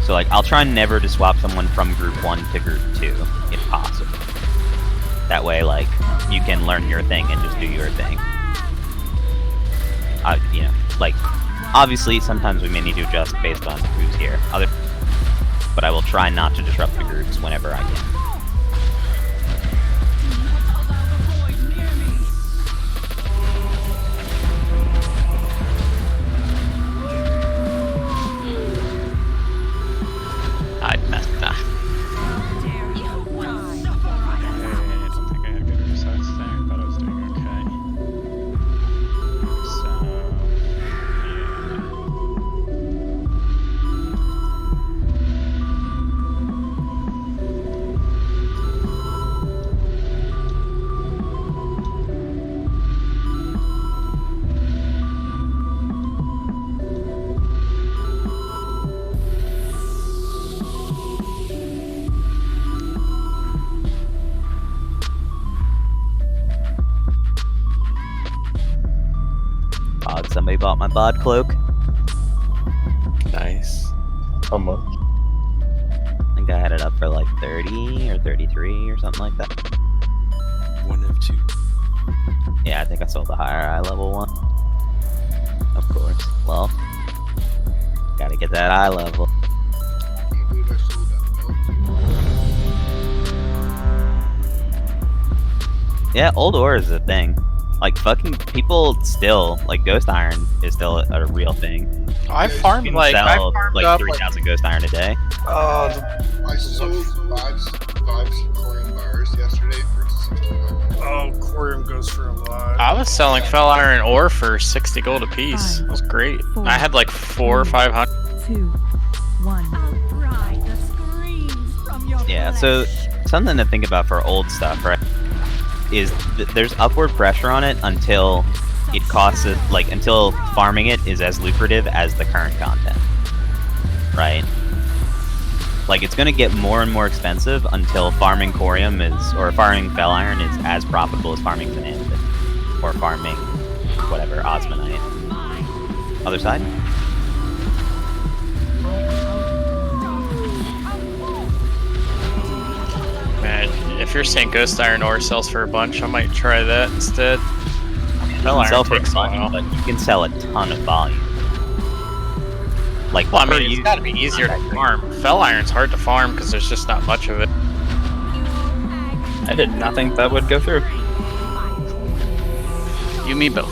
S1: So like, I'll try never to swap someone from group 1 to group 2, if possible. That way, like, you can learn your thing and just do your thing. Like, obviously, sometimes we may need to adjust based on who's here. But I will try not to disrupt the groups whenever I can. I messed up.
S4: I don't think I had good results there. I thought I was doing okay. So,
S1: Somebody bought my bod cloak.
S14: Nice. How much?
S1: I think I had it up for like 30 or 33 or something like that.
S7: 1 of 2.
S1: Yeah, I think I sold the higher eye level one. Of course. Well, gotta get that eye level.
S11: I can't believe I sold that belt.
S1: Yeah, old ore is a thing. Like, fucking people still, like, Ghost Iron is still a real thing.
S10: I
S1: You
S10: farmed
S1: can
S10: like I
S1: sell,
S10: farmed
S1: like,
S10: up
S1: 3,000 Ghost Iron a day.
S11: I sold five corium bars yesterday for 65.
S6: Oh, corium goes for a lot.
S10: I was selling fell iron ore for 60 gold a piece. It was great. I had like 400 or 500.
S2: 2, 1.
S13: I'll pry the screams from your
S1: Yeah,
S13: flesh.
S1: so something to think about for old stuff, right? Is there's upward pressure on it until it costs it, like, until farming it is as lucrative as the current content, right? Like, it's gonna get more and more expensive until farming corium is, or farming fell iron is as profitable as farming vanillin, or farming whatever osmonite. Other side?
S10: Man, if you're saying ghost iron ore sells for a bunch, I might try that instead. Fell
S1: You can sell
S10: iron
S1: for
S10: takes a
S1: money,
S10: while.
S1: but you can sell a ton of volume. Like,
S10: Well, I
S1: per
S10: mean, it's
S1: use-
S10: gotta be easier to farm. Fell iron's hard to farm because there's just not much of it.
S12: I did not think that would go through.
S10: You, me both.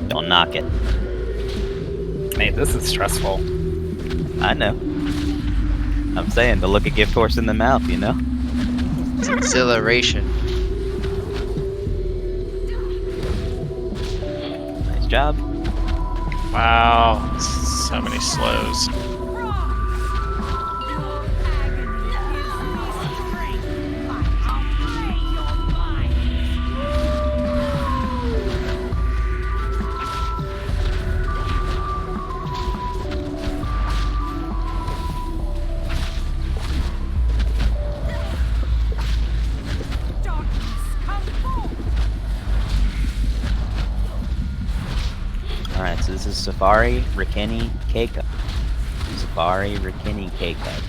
S1: Don't knock it.
S12: Mate, this is stressful.
S1: I know. I'm saying to look a gift horse in the mouth, you know?
S5: It's exhilaration.
S1: Nice job.
S10: Wow, so many slows.
S1: Alright, so this is Safari, Rikini, K-Cup. Safari, Rikini, K-Cup.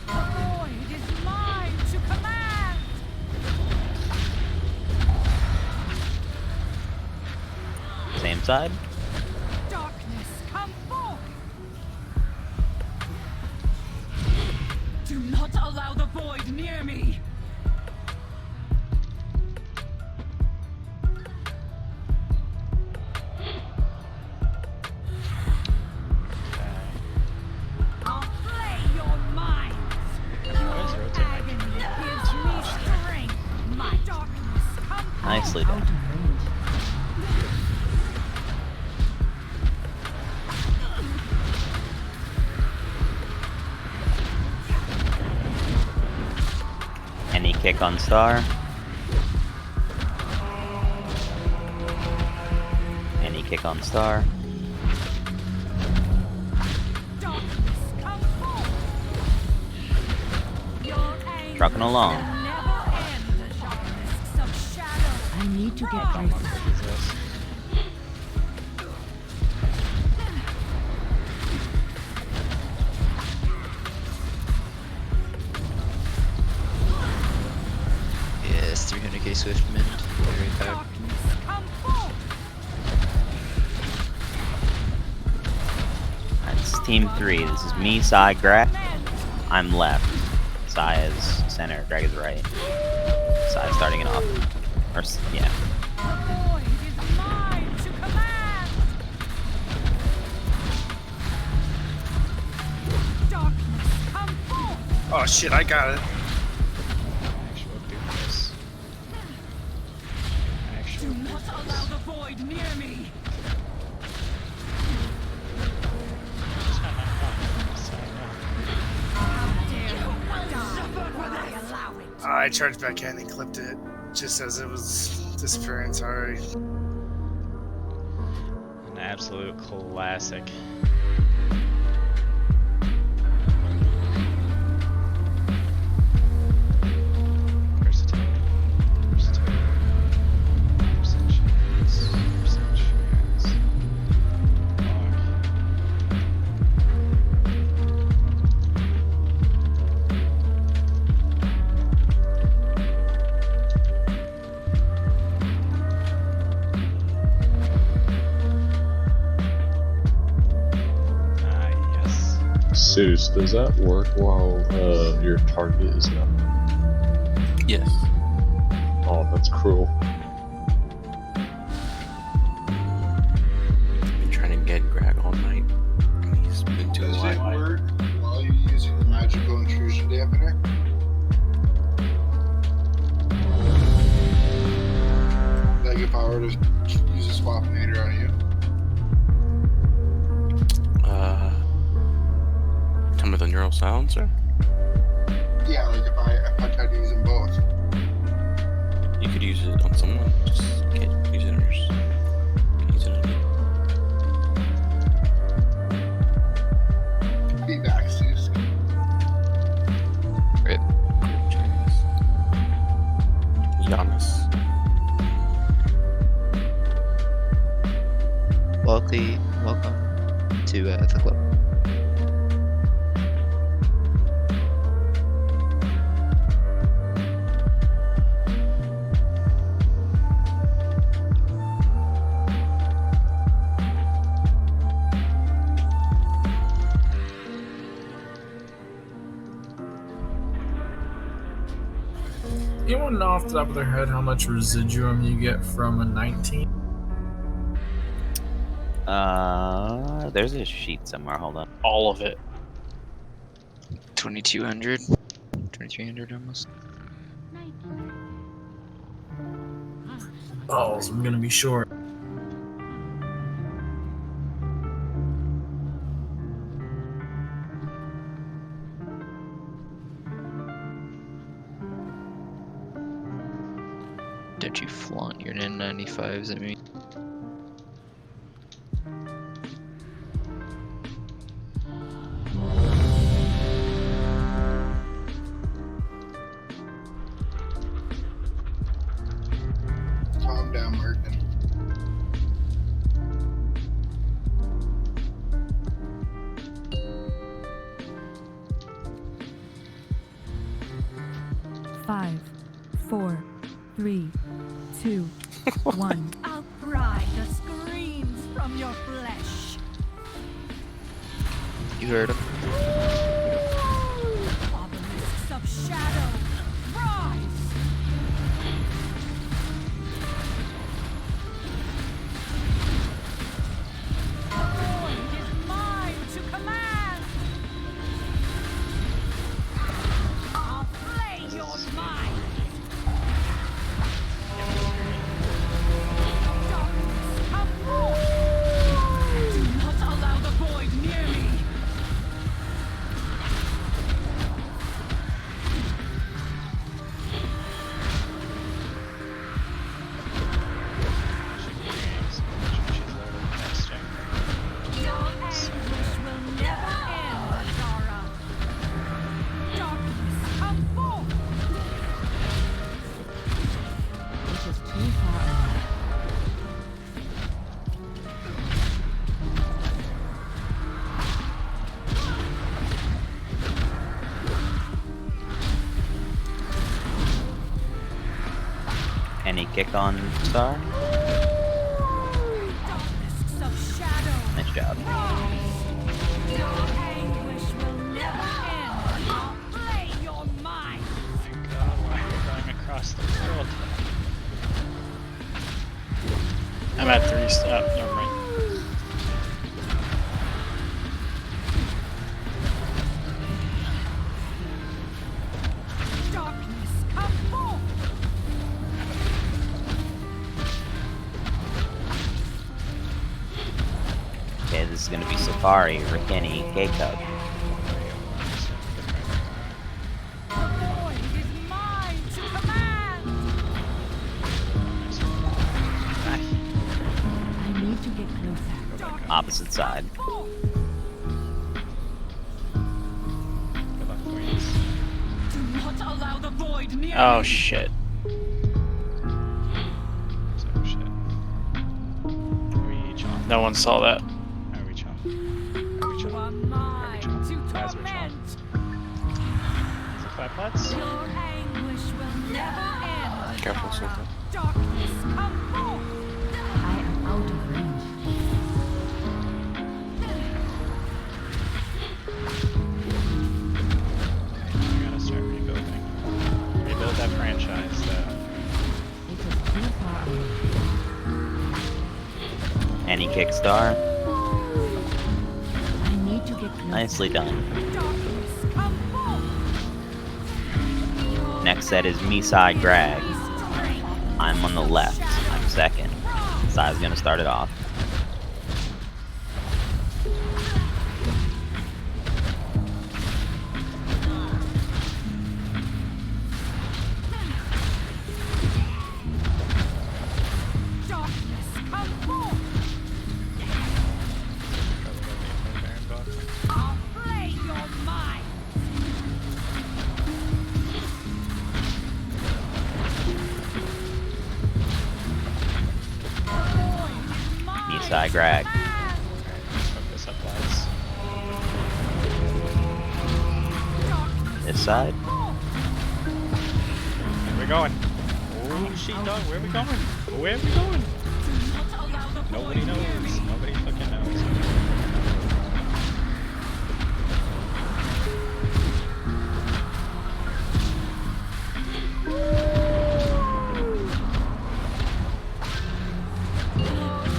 S2: Void is mine to command.
S1: Same side?
S2: Darkness, come forth. Do not allow the void near me. I'll play your minds. Your agony gives me strength. My darkness, come forth.
S1: Nicely done. Any kick on star? Any kick on star? Trucking along.
S2: I need to get closer.
S5: Yes, 300k Swift mint. Very back.
S1: That's team 3. This is me, Sai, Greg. I'm left. Sai is center, Greg is right. Sai starting it off. Or, yeah.
S6: Oh shit, I got it.
S4: Actual doofus. Actual
S2: Do not allow the void near me.
S6: I charged back in and clipped it just as it was disappearing. Sorry.
S4: An absolute classic.
S14: Zeus, does that work while your target is not?
S7: Yes.
S14: Oh, that's cruel.
S7: Been trying to get Greg all night. He's been too
S11: Does it
S7: light.
S11: work while you're using the magical intrusion dampener? Like if I were to use a swapinator on you?
S7: Time of the neural silencer?
S11: Yeah, like if I tried to use them both.
S7: You could use it on someone, just can't use it on yours. Can't use it on you.
S11: Be back, Zeus.
S5: Great.
S7: Giannis.
S5: Welcome to the club.
S8: Anyone know off the top of their head how much residuum you get from a 19?
S1: There's a sheet somewhere. Hold on.
S10: All of it.
S5: 2200, 2300 almost.
S8: Oh, so I'm gonna be short.
S5: Don't you flaunt your N95s at me?
S11: Calm down, Merkin.
S2: Five, 4, 3, 2, 1. I'll pry the screams from your flesh.
S5: You heard him.
S2: Obelisks of shadow, rise! The void is mine to command. I'll flay your mind. Darkness, come forth. Do not allow the void near me. Your anguish will never end, Azara. Darkness, come forth.
S13: This is too far away.
S1: Any kick on Star?
S2: Darkness of shadow,
S1: Nice job.
S2: rise. Your anguish will never end. I'll flay your mind.
S4: My god, why are you going across the world?
S10: I'm at 3 step. Never mind.
S2: Darkness, come forth.
S1: Okay, this is gonna be Safari, Rikini, K-Cub.
S2: The void is mine to command.
S13: I need to get closer.
S2: Darkness,
S1: Opposite side.
S2: come forth.
S4: Good luck, Queens.
S2: Do not allow the void near
S10: Oh
S2: me.
S10: shit.
S4: So shit. Are we each on?
S10: No one saw that.
S4: Are we each on? Are we each
S2: You
S4: on?
S2: are mine to
S4: Guys, which one?
S2: torment.
S4: Is it 5 pots?
S2: Your anguish will never end.
S7: Careful,
S2: Azara.
S7: Sultan.
S2: Darkness, come forth.
S13: I am out of range.
S4: franchise though.
S1: Any kickstar.
S2: I need to get close.
S1: Nicely done.
S2: Darkness, come forth.
S1: Next set is Misai Grag. I'm on the left. I'm second. Sai's gonna start it off.
S2: Darkness, come forth. I'll play your mind.
S1: Misai Grag.
S4: Focus up, lads.
S1: This side.
S4: Where we going? Oh shit, dog. Where we going? Where we going? Nobody knows. Nobody fucking knows.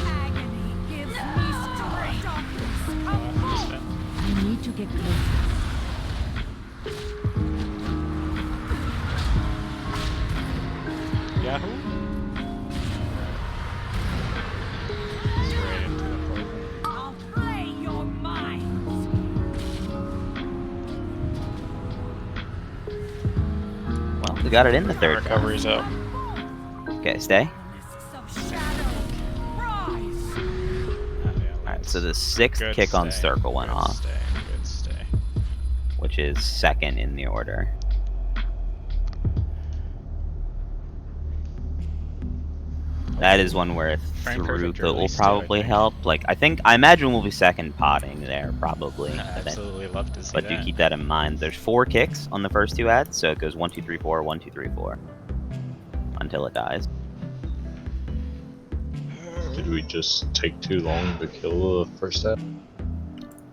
S2: Agony gives me strength. Darkness, come forth. I need to get closer.
S4: Yahoo! Straight into the poison.
S2: I'll play your minds.
S1: Well, we got it in the third.
S10: Recovery's up.
S1: Okay, stay.
S2: Mists of shadow, rise.
S1: Alright, so the sixth
S4: Good
S1: kick on
S4: stay,
S1: circle went
S4: good
S1: off,
S4: Stay, good stay.
S1: which is second in the order. That is one where
S4: Frame perfect
S1: throughput will
S4: early still, I
S1: probably
S4: think.
S1: help. Like, I imagine we'll be second potting there, probably.
S4: I absolutely love to see
S1: But
S4: that.
S1: do keep that in mind. There's 4 kicks on the first 2 ads, so it goes 1, 2, 3, 4, 1, 2, 3, 4. Until it dies.
S14: Did we just take too long to kill the first set?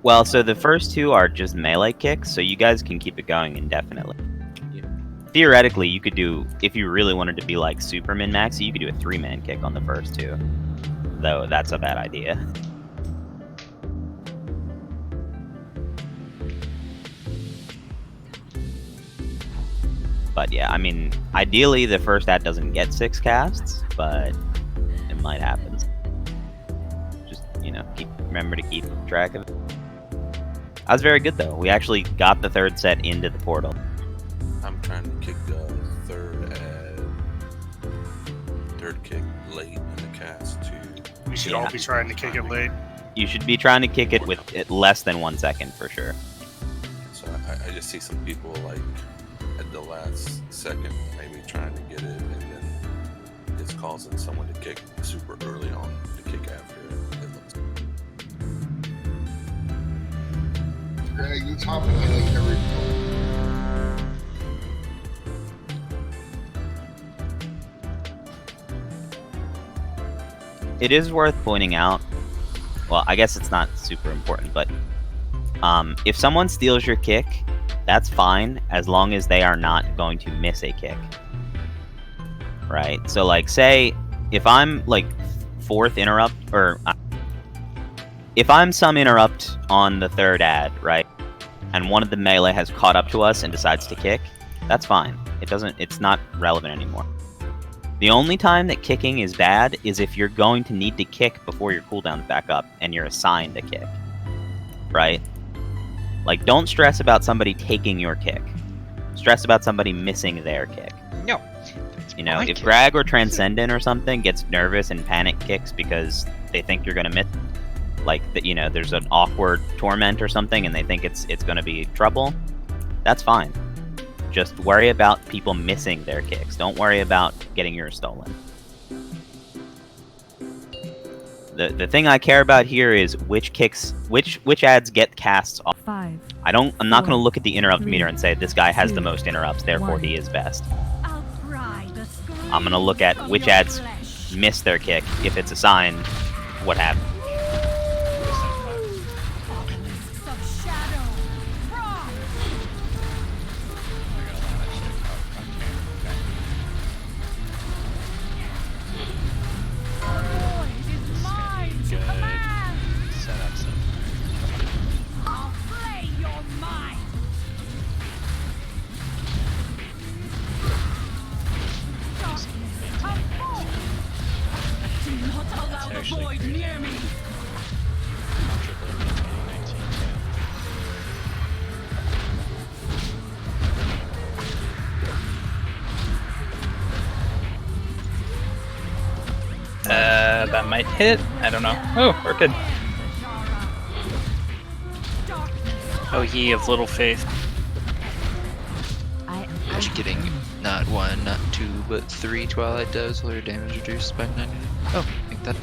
S1: Well, so the first 2 are just melee kicks, so you guys can keep it going indefinitely. Theoretically, you could do, if you really wanted to be like super min-maxy, you could do a 3-man kick on the first 2. Though, that's a bad idea. But yeah, I mean, ideally the first ad doesn't get 6 casts, but it might happen. Just, you know, remember to keep track of it. That was very good though. We actually got the 3rd set into the portal.
S7: I'm trying to kick the third kick late in the cast too.
S6: We should all be trying to kick it late.
S1: You should be trying to kick it with less than 1 second for sure.
S7: So I just see some people like at the last second maybe trying to get it, and then it's causing someone to kick super early on to kick after it. It looks.
S11: Greg, you topping me like every.
S1: It is worth pointing out, well, I guess it's not super important, but if someone steals your kick, that's fine as long as they are not going to miss a kick. Right? So, like, say, if I'm, like, 4th interrupt, or if I'm some interrupt on the 3rd ad, right, and one of the melee has caught up to us and decides to kick, that's fine. It's not relevant anymore. The only time that kicking is bad is if you're going to need to kick before your cooldown's back up and you're assigned a kick. Right? Like, don't stress about somebody taking your kick. Stress about somebody missing their kick.
S10: No.
S1: You know, if Grag or Transcendent or something gets nervous and panic kicks because they think you're gonna miss, like, you know, there's an awkward torment or something and they think it's gonna be trouble, that's fine. Just worry about people missing their kicks. Don't worry about getting yours stolen. The thing I care about here is which ads get casts off.
S2: 5.
S1: I'm not going to look at the interrupt
S2: 3,
S1: meter and say this guy has the
S2: 2,
S1: most interrupts, therefore
S2: 1.
S1: he is best.
S2: I'll cry the
S1: I'm going to look at
S2: screams
S1: which
S2: of your
S1: ads
S2: flesh.
S1: miss their kick. If it's assigned, what happened.
S2: Mists of shadow, rise.
S4: actually crazy. Comfortably maintaining 19K.
S12: That might hit. I don't know. Oh, we're good.
S10: Oh, ye of little faith.
S5: Imagine getting not 1, not 2, but 3 Twilight Doves while your damage reduced by 90. Oh, I think that.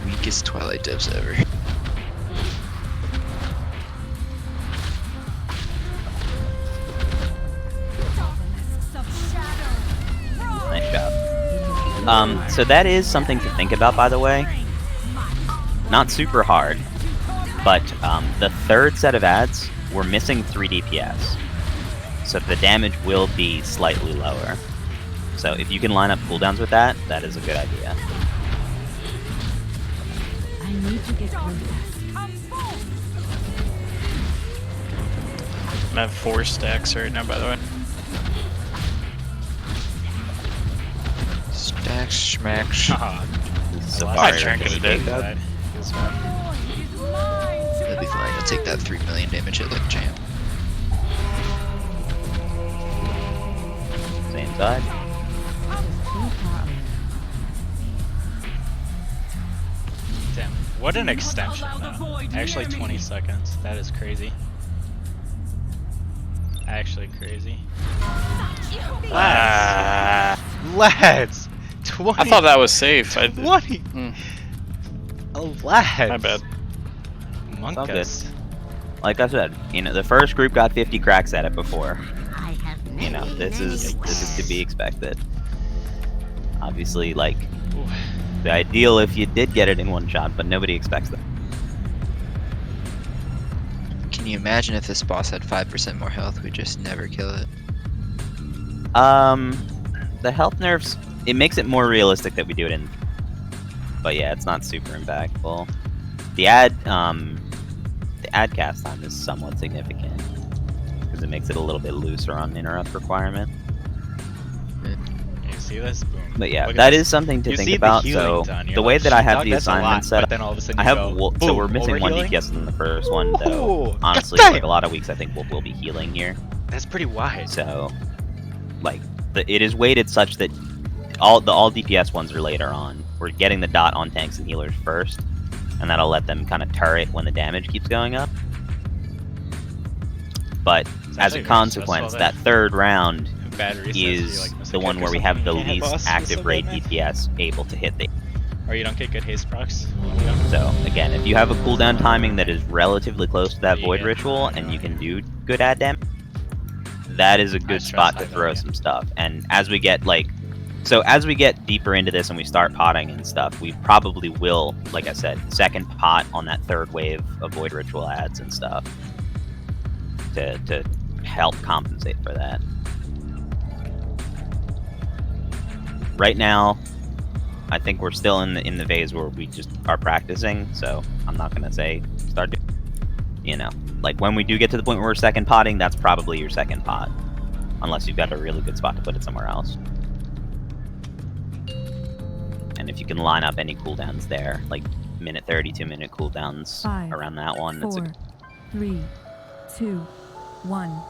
S5: Weakest Twilight Doves ever.
S1: Nice job. So that is something to think about, by the way. Not super hard, but the third set of ads, we're missing 3 DPS. So the damage will be slightly lower. So if you can line up cooldowns with that, that is a good idea.
S2: I need to get closer.
S10: I have 4 stacks right now, by the way.
S5: Stacks, schmacks.
S10: I drank it a bit.
S5: That'd be fine. I'll take that 3 million damage hit like a champ.
S1: Same side.
S4: Damn, what an extension though. Actually 20 seconds. That is crazy. Actually crazy. Lads! 20!
S10: I thought that was safe.
S4: 20! Oh, lads!
S10: My bad.
S4: Monkus.
S1: Like I said, you know, the first group got 50 cracks at it before. You know, this is to be expected. Obviously, like, the ideal if you did get it in one shot, but nobody expects that.
S5: Can you imagine if this boss had 5% more health, we'd just never kill it?
S1: The health nerfs, it makes it more realistic that we do it in, but yeah, it's not super impactful. The ad cast time is somewhat significant because it makes it a little bit looser on interrupt requirement.
S4: You see this? Boom.
S1: But yeah,
S4: Look at
S1: that
S4: this.
S1: is something to
S4: You
S1: think
S4: see the
S1: about.
S4: healing
S1: So
S4: done, you're
S1: the way
S4: like,
S1: that I
S4: "Shit,
S1: have
S4: dog,
S1: the
S4: that's a lot,"
S1: assignment set
S4: but
S1: up,
S4: then all of a sudden
S1: I
S4: you
S1: have
S4: go,
S1: so
S4: boom,
S1: we're missing 1
S4: overhealing?
S1: DPS in the first one, though.
S4: Ooh,
S1: Honestly,
S4: goddamn!
S1: like a lot of weeks, I think we'll be healing here.
S4: That's pretty wide.
S1: So, like, it is weighted such that all DPS ones are later on. We're getting the dot on tanks and healers first, and that'll let them kind of turret when the damage keeps going up. But as a consequence, that third round is the one where we have the least active rate DPS able to hit the.
S4: Or you don't get good haste procs.
S1: So again, if you have a cooldown timing that is relatively close to that void ritual and you can do good ad damage, that is a good spot to throw some stuff. And as we get as we get deeper into this and we start potting and stuff, we probably will, like I said, second pot on that third wave of void ritual ads and stuff to help compensate for that. Right now, I think we're still in the phase where we just are practicing, so I'm not gonna say start doing, you know, like when we do get to the point where we're second potting, that's probably your second pot, unless you've got a really good spot to put it somewhere else. And if you can line up any cooldowns there, like minute 30, 2-minute cooldowns
S2: 5,
S1: around that one,
S2: 4, 3, 2, 1.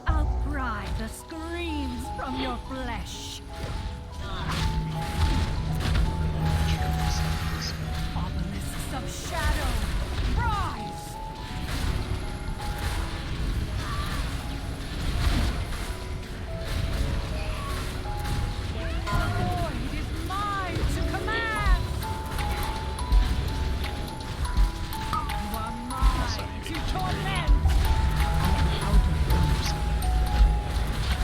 S13: Outcry the screams from your flesh.
S2: Obelisks of shadow, rise!
S13: Void is mine to command. You are mine to torment.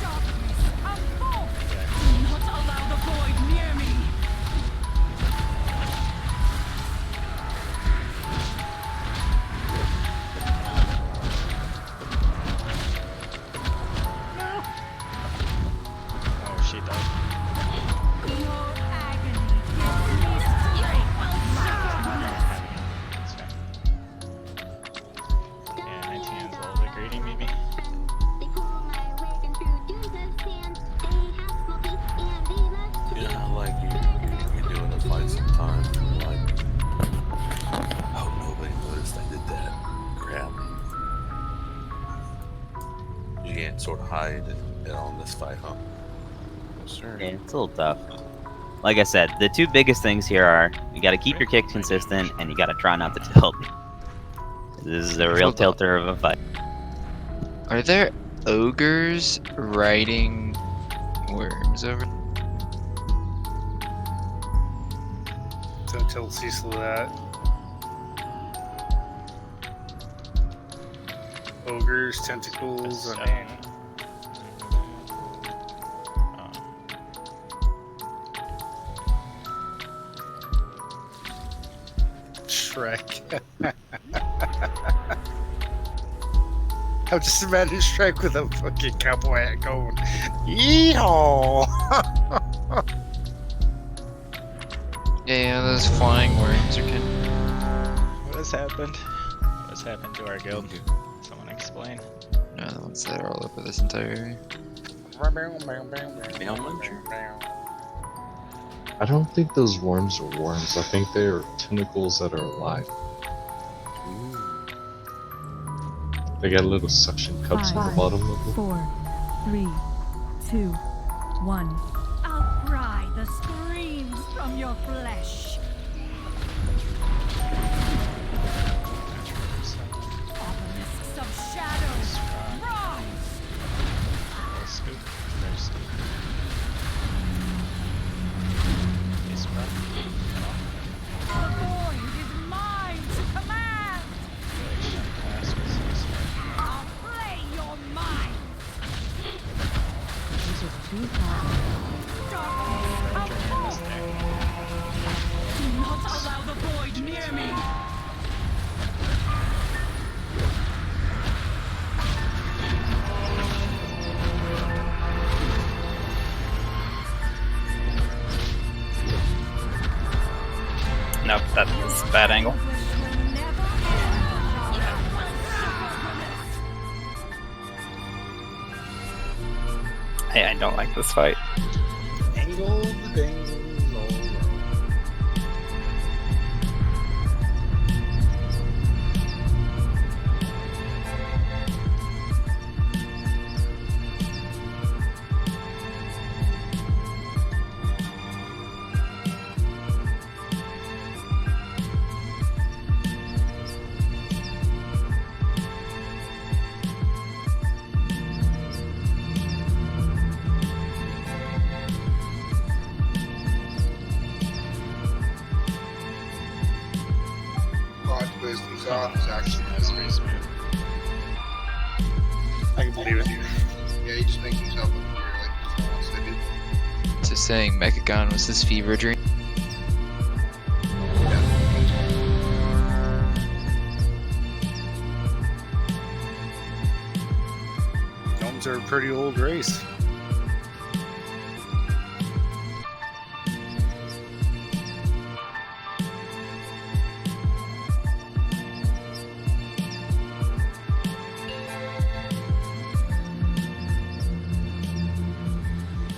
S13: Darkness, come forth. Do not allow the void near me.
S7: can't sort of hide it on this fight, huh? Yes, sir.
S1: Yeah, it's a little tough. Like I said, the two biggest things here are you got to keep your kick consistent, and you got to try not to tilt. This is a real
S5: Hold on.
S1: tilter of a fight.
S5: Are there ogres riding worms over?
S6: Don't tilt Cecil that. Ogres, tentacles, I mean. Shrek. I'm just imagining Shrek with a fucking cowboy hat going, yeehaw!
S5: Yeah, those flying worms are kind of...
S4: What has happened? What has happened to our guild? Someone explain.
S5: No, the ones that are all over this entire area.
S14: I don't think those worms are worms. I think they're tentacles that are alive. They got little suction cups on the bottom of them.
S2: 4, 3, 2, 1. Outcry the screams from your flesh. Obelisks of shadows, rise!
S4: Scoop. There's scoop. He's
S2: The void is mine to command! I'll play your mind! These are too hard. Darkness, do not allow the void near me!
S12: Nope, that's a bad angle. Hey, I don't like this fight.
S6: Angle the dangles all around.
S11: God wisdom's off is actually
S4: That's pretty smooth.
S6: I can believe it.
S11: Yeah, he just makes himself look weird like he wants to do.
S5: Just saying Mechagon was his fever dream.
S6: Gnomes are a pretty old race.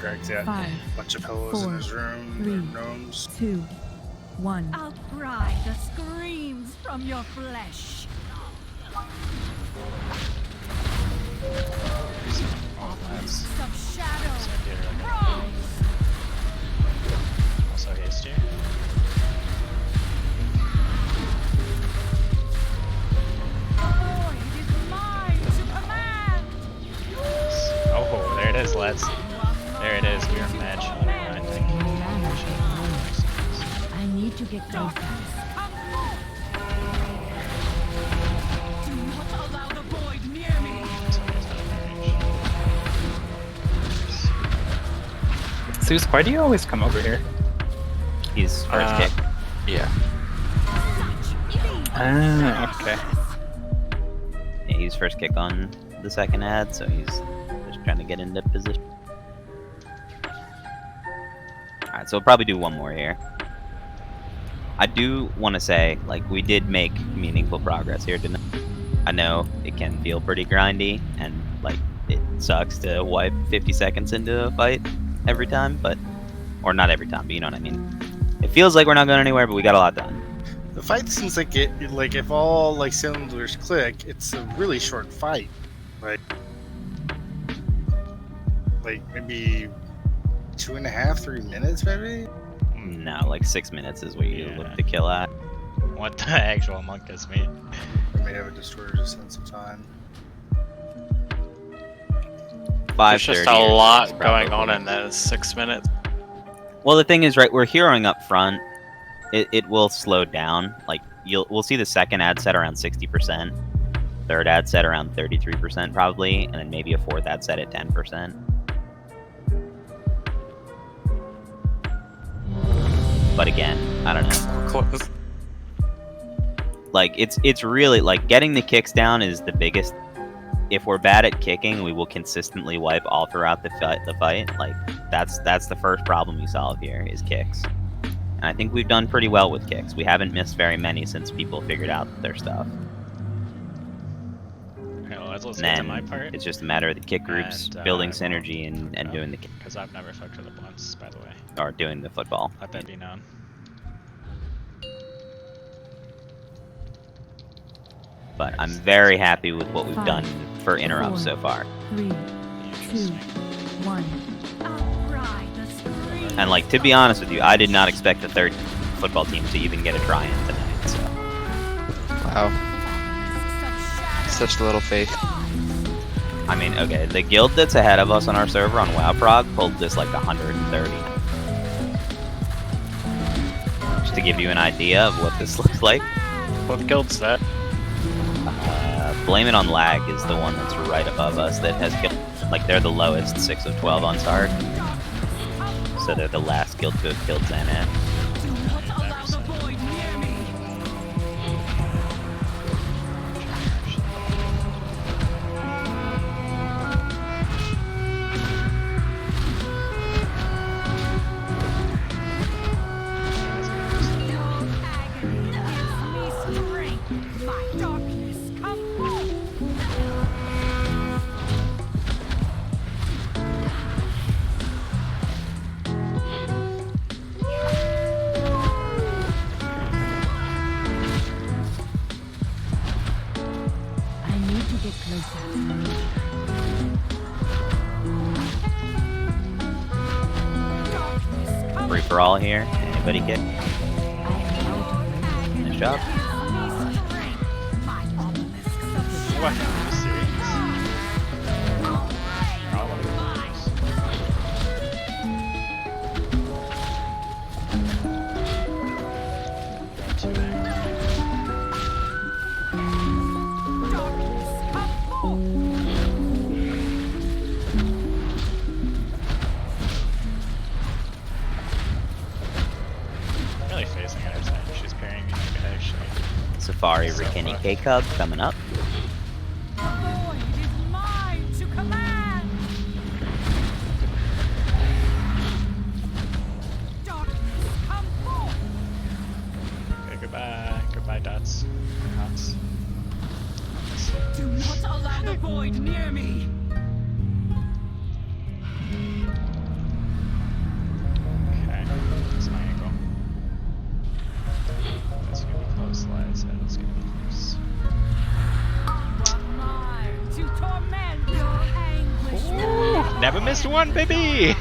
S6: Greg's got a
S2: 5,
S6: bunch of pillows in
S2: 4,
S6: his room.
S2: 3,
S6: Gnomes.
S2: 2, 1. Outcry the screams from your flesh. Obelisks of shadows, rise!
S4: Also haste here.
S2: The void is mine to command!
S4: Oh, there it is, lads. There it is. We are match. I think.
S2: I need to get closer. Do not allow the void near me!
S12: Zeus, why do you always come over here?
S1: He's first kick.
S5: Yeah.
S12: Ah, okay.
S1: Yeah, he's first kick on the second ad, so he's just trying to get into position. Alright, so we'll probably do one more here. I do want to say, like, we did make meaningful progress here tonight. I know it can feel pretty grindy, and, like, it sucks to wipe 50 seconds into a fight every time, but... Or not every time, but you know what I mean. It feels like we're not going anywhere, but we got a lot done.
S6: The fight seems like like if all like cylinders click, it's a really short fight. Like Like maybe 2.5, 3 minutes, maybe.
S1: No, like 6 minutes is what you
S4: Yeah.
S1: look to kill at.
S4: What the actual monk does mean?
S6: I may have a distorted sense of time.
S1: 5:30.
S10: There's just a
S1: or
S10: lot
S1: 6
S10: going
S1: probably.
S10: on in those 6 minutes.
S1: Well, the thing is, right, we're heroing up front. It will slow down. Like we'll see the second ad set around 60%, third ad set around 33% probably, and then maybe a fourth ad set at 10%. But again, I don't know.
S10: Close.
S1: Like it's really like getting the kicks down is the biggest. If we're bad at kicking, we will consistently wipe all throughout the fight. Like that's the first problem we solve here is kicks. And I think we've done pretty well with kicks. We haven't missed very many since people figured out their stuff.
S4: Okay, well, let's
S1: And
S4: get to
S1: then
S4: my part.
S1: it's just a matter of the kick groups
S4: And,
S1: building synergy and doing the kick,
S4: Because I've never fucked with it once, by the way.
S1: or doing the football.
S4: Let that be known.
S1: But I'm very happy with what we've done for interrupts so far.
S2: 3, 2, 1.
S1: And like to be honest with you, I did not expect the third football team to even get a try in tonight. So.
S5: Wow. Such little faith.
S1: I mean, okay, the guild that's ahead of us on our server on WoWprog pulled this like 130. Just to give you an idea of what this looks like.
S10: What guild's that?
S1: Blame It on Lag is the one that's right above us that has killed, like they're the lowest 6 of 12 on start. So they're the last guild to have killed Xanath.
S2: I need to get closer.
S1: Free for all here. Anybody get? Nice job.
S4: What? Are you serious? Really facing her side. She's pairing me good actually.
S1: Safari Rikini K Cub coming up.
S4: Okay, goodbye. Goodbye, dots. Dots.
S2: Do not allow the void near me.
S4: Okay, that's my angle. That's gonna be close, Light said it's gonna be close.
S2: To torment your anguish.
S4: Never missed one, baby!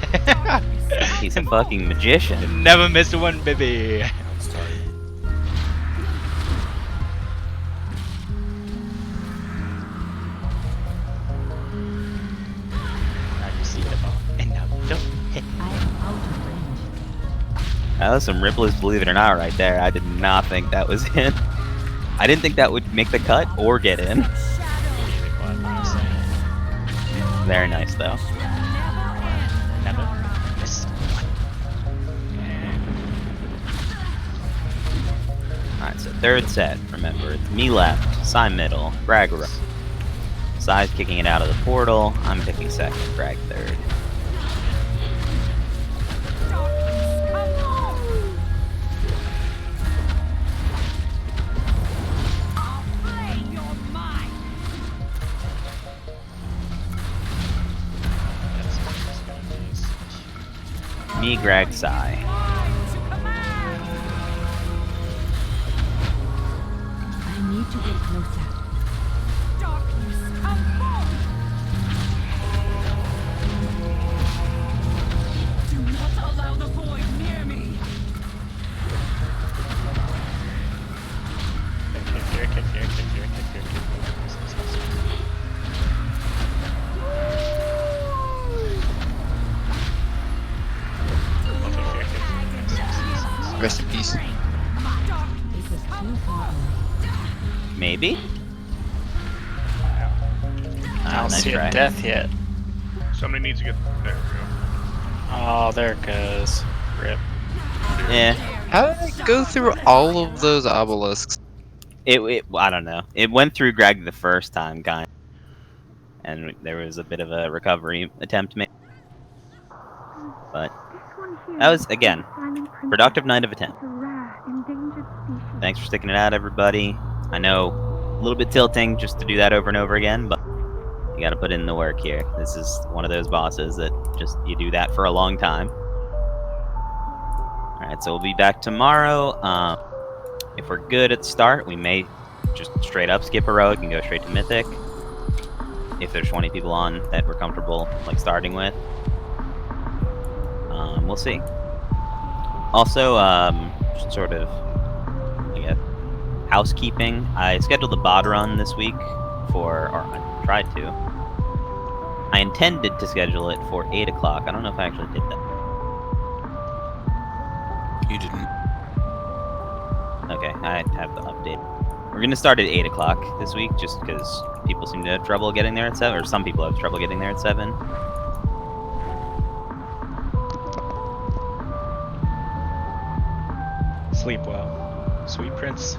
S1: He's a fucking magician.
S4: Never missed one, baby! Now you see the ball, and now you don't.
S1: That was some Ripley's Believe It or Not right there. I did not think that was in. I didn't think that would make the cut or get in. Very nice though.
S4: Never missed one.
S1: Alright, so third set. Remember, it's me left, Psy middle, Greg right. Psy's kicking it out of the portal. I'm picking second, Greg third. Me, Greg, Psy.
S2: I need to get closer.
S5: Rest in peace.
S1: Maybe?
S10: I don't
S1: nice
S10: see
S1: try.
S10: a death yet.
S9: Somebody needs to get. There we go.
S10: Oh, there it goes. Rip.
S1: Yeah.
S5: How did it go through all of those obelisks?
S1: I don't know. It went through Greg the first time, kind of. And there was a bit of a recovery attempt made. But that was, again, productive night of attempt. Thanks for sticking it out, everybody. I know a little bit tilting just to do that over and over again, but you gotta put in the work here. This is one of those bosses that just, you do that for a long time. Alright, so we'll be back tomorrow. If we're good at the start, we may just straight up skip heroic and go straight to mythic. If there's 20 people on that we're comfortable like starting with. We'll see. Also, just sort of, I guess, housekeeping. I scheduled a bod run this week or I tried to. I intended to schedule it for 8 o'clock. I don't know if I actually did that.
S7: You didn't.
S1: Okay, I have the update. We're gonna start at 8 o'clock this week, just because people seem to have trouble getting there at 7, or some people have trouble getting there at 7.
S3: Sleep well. Sweet Prince.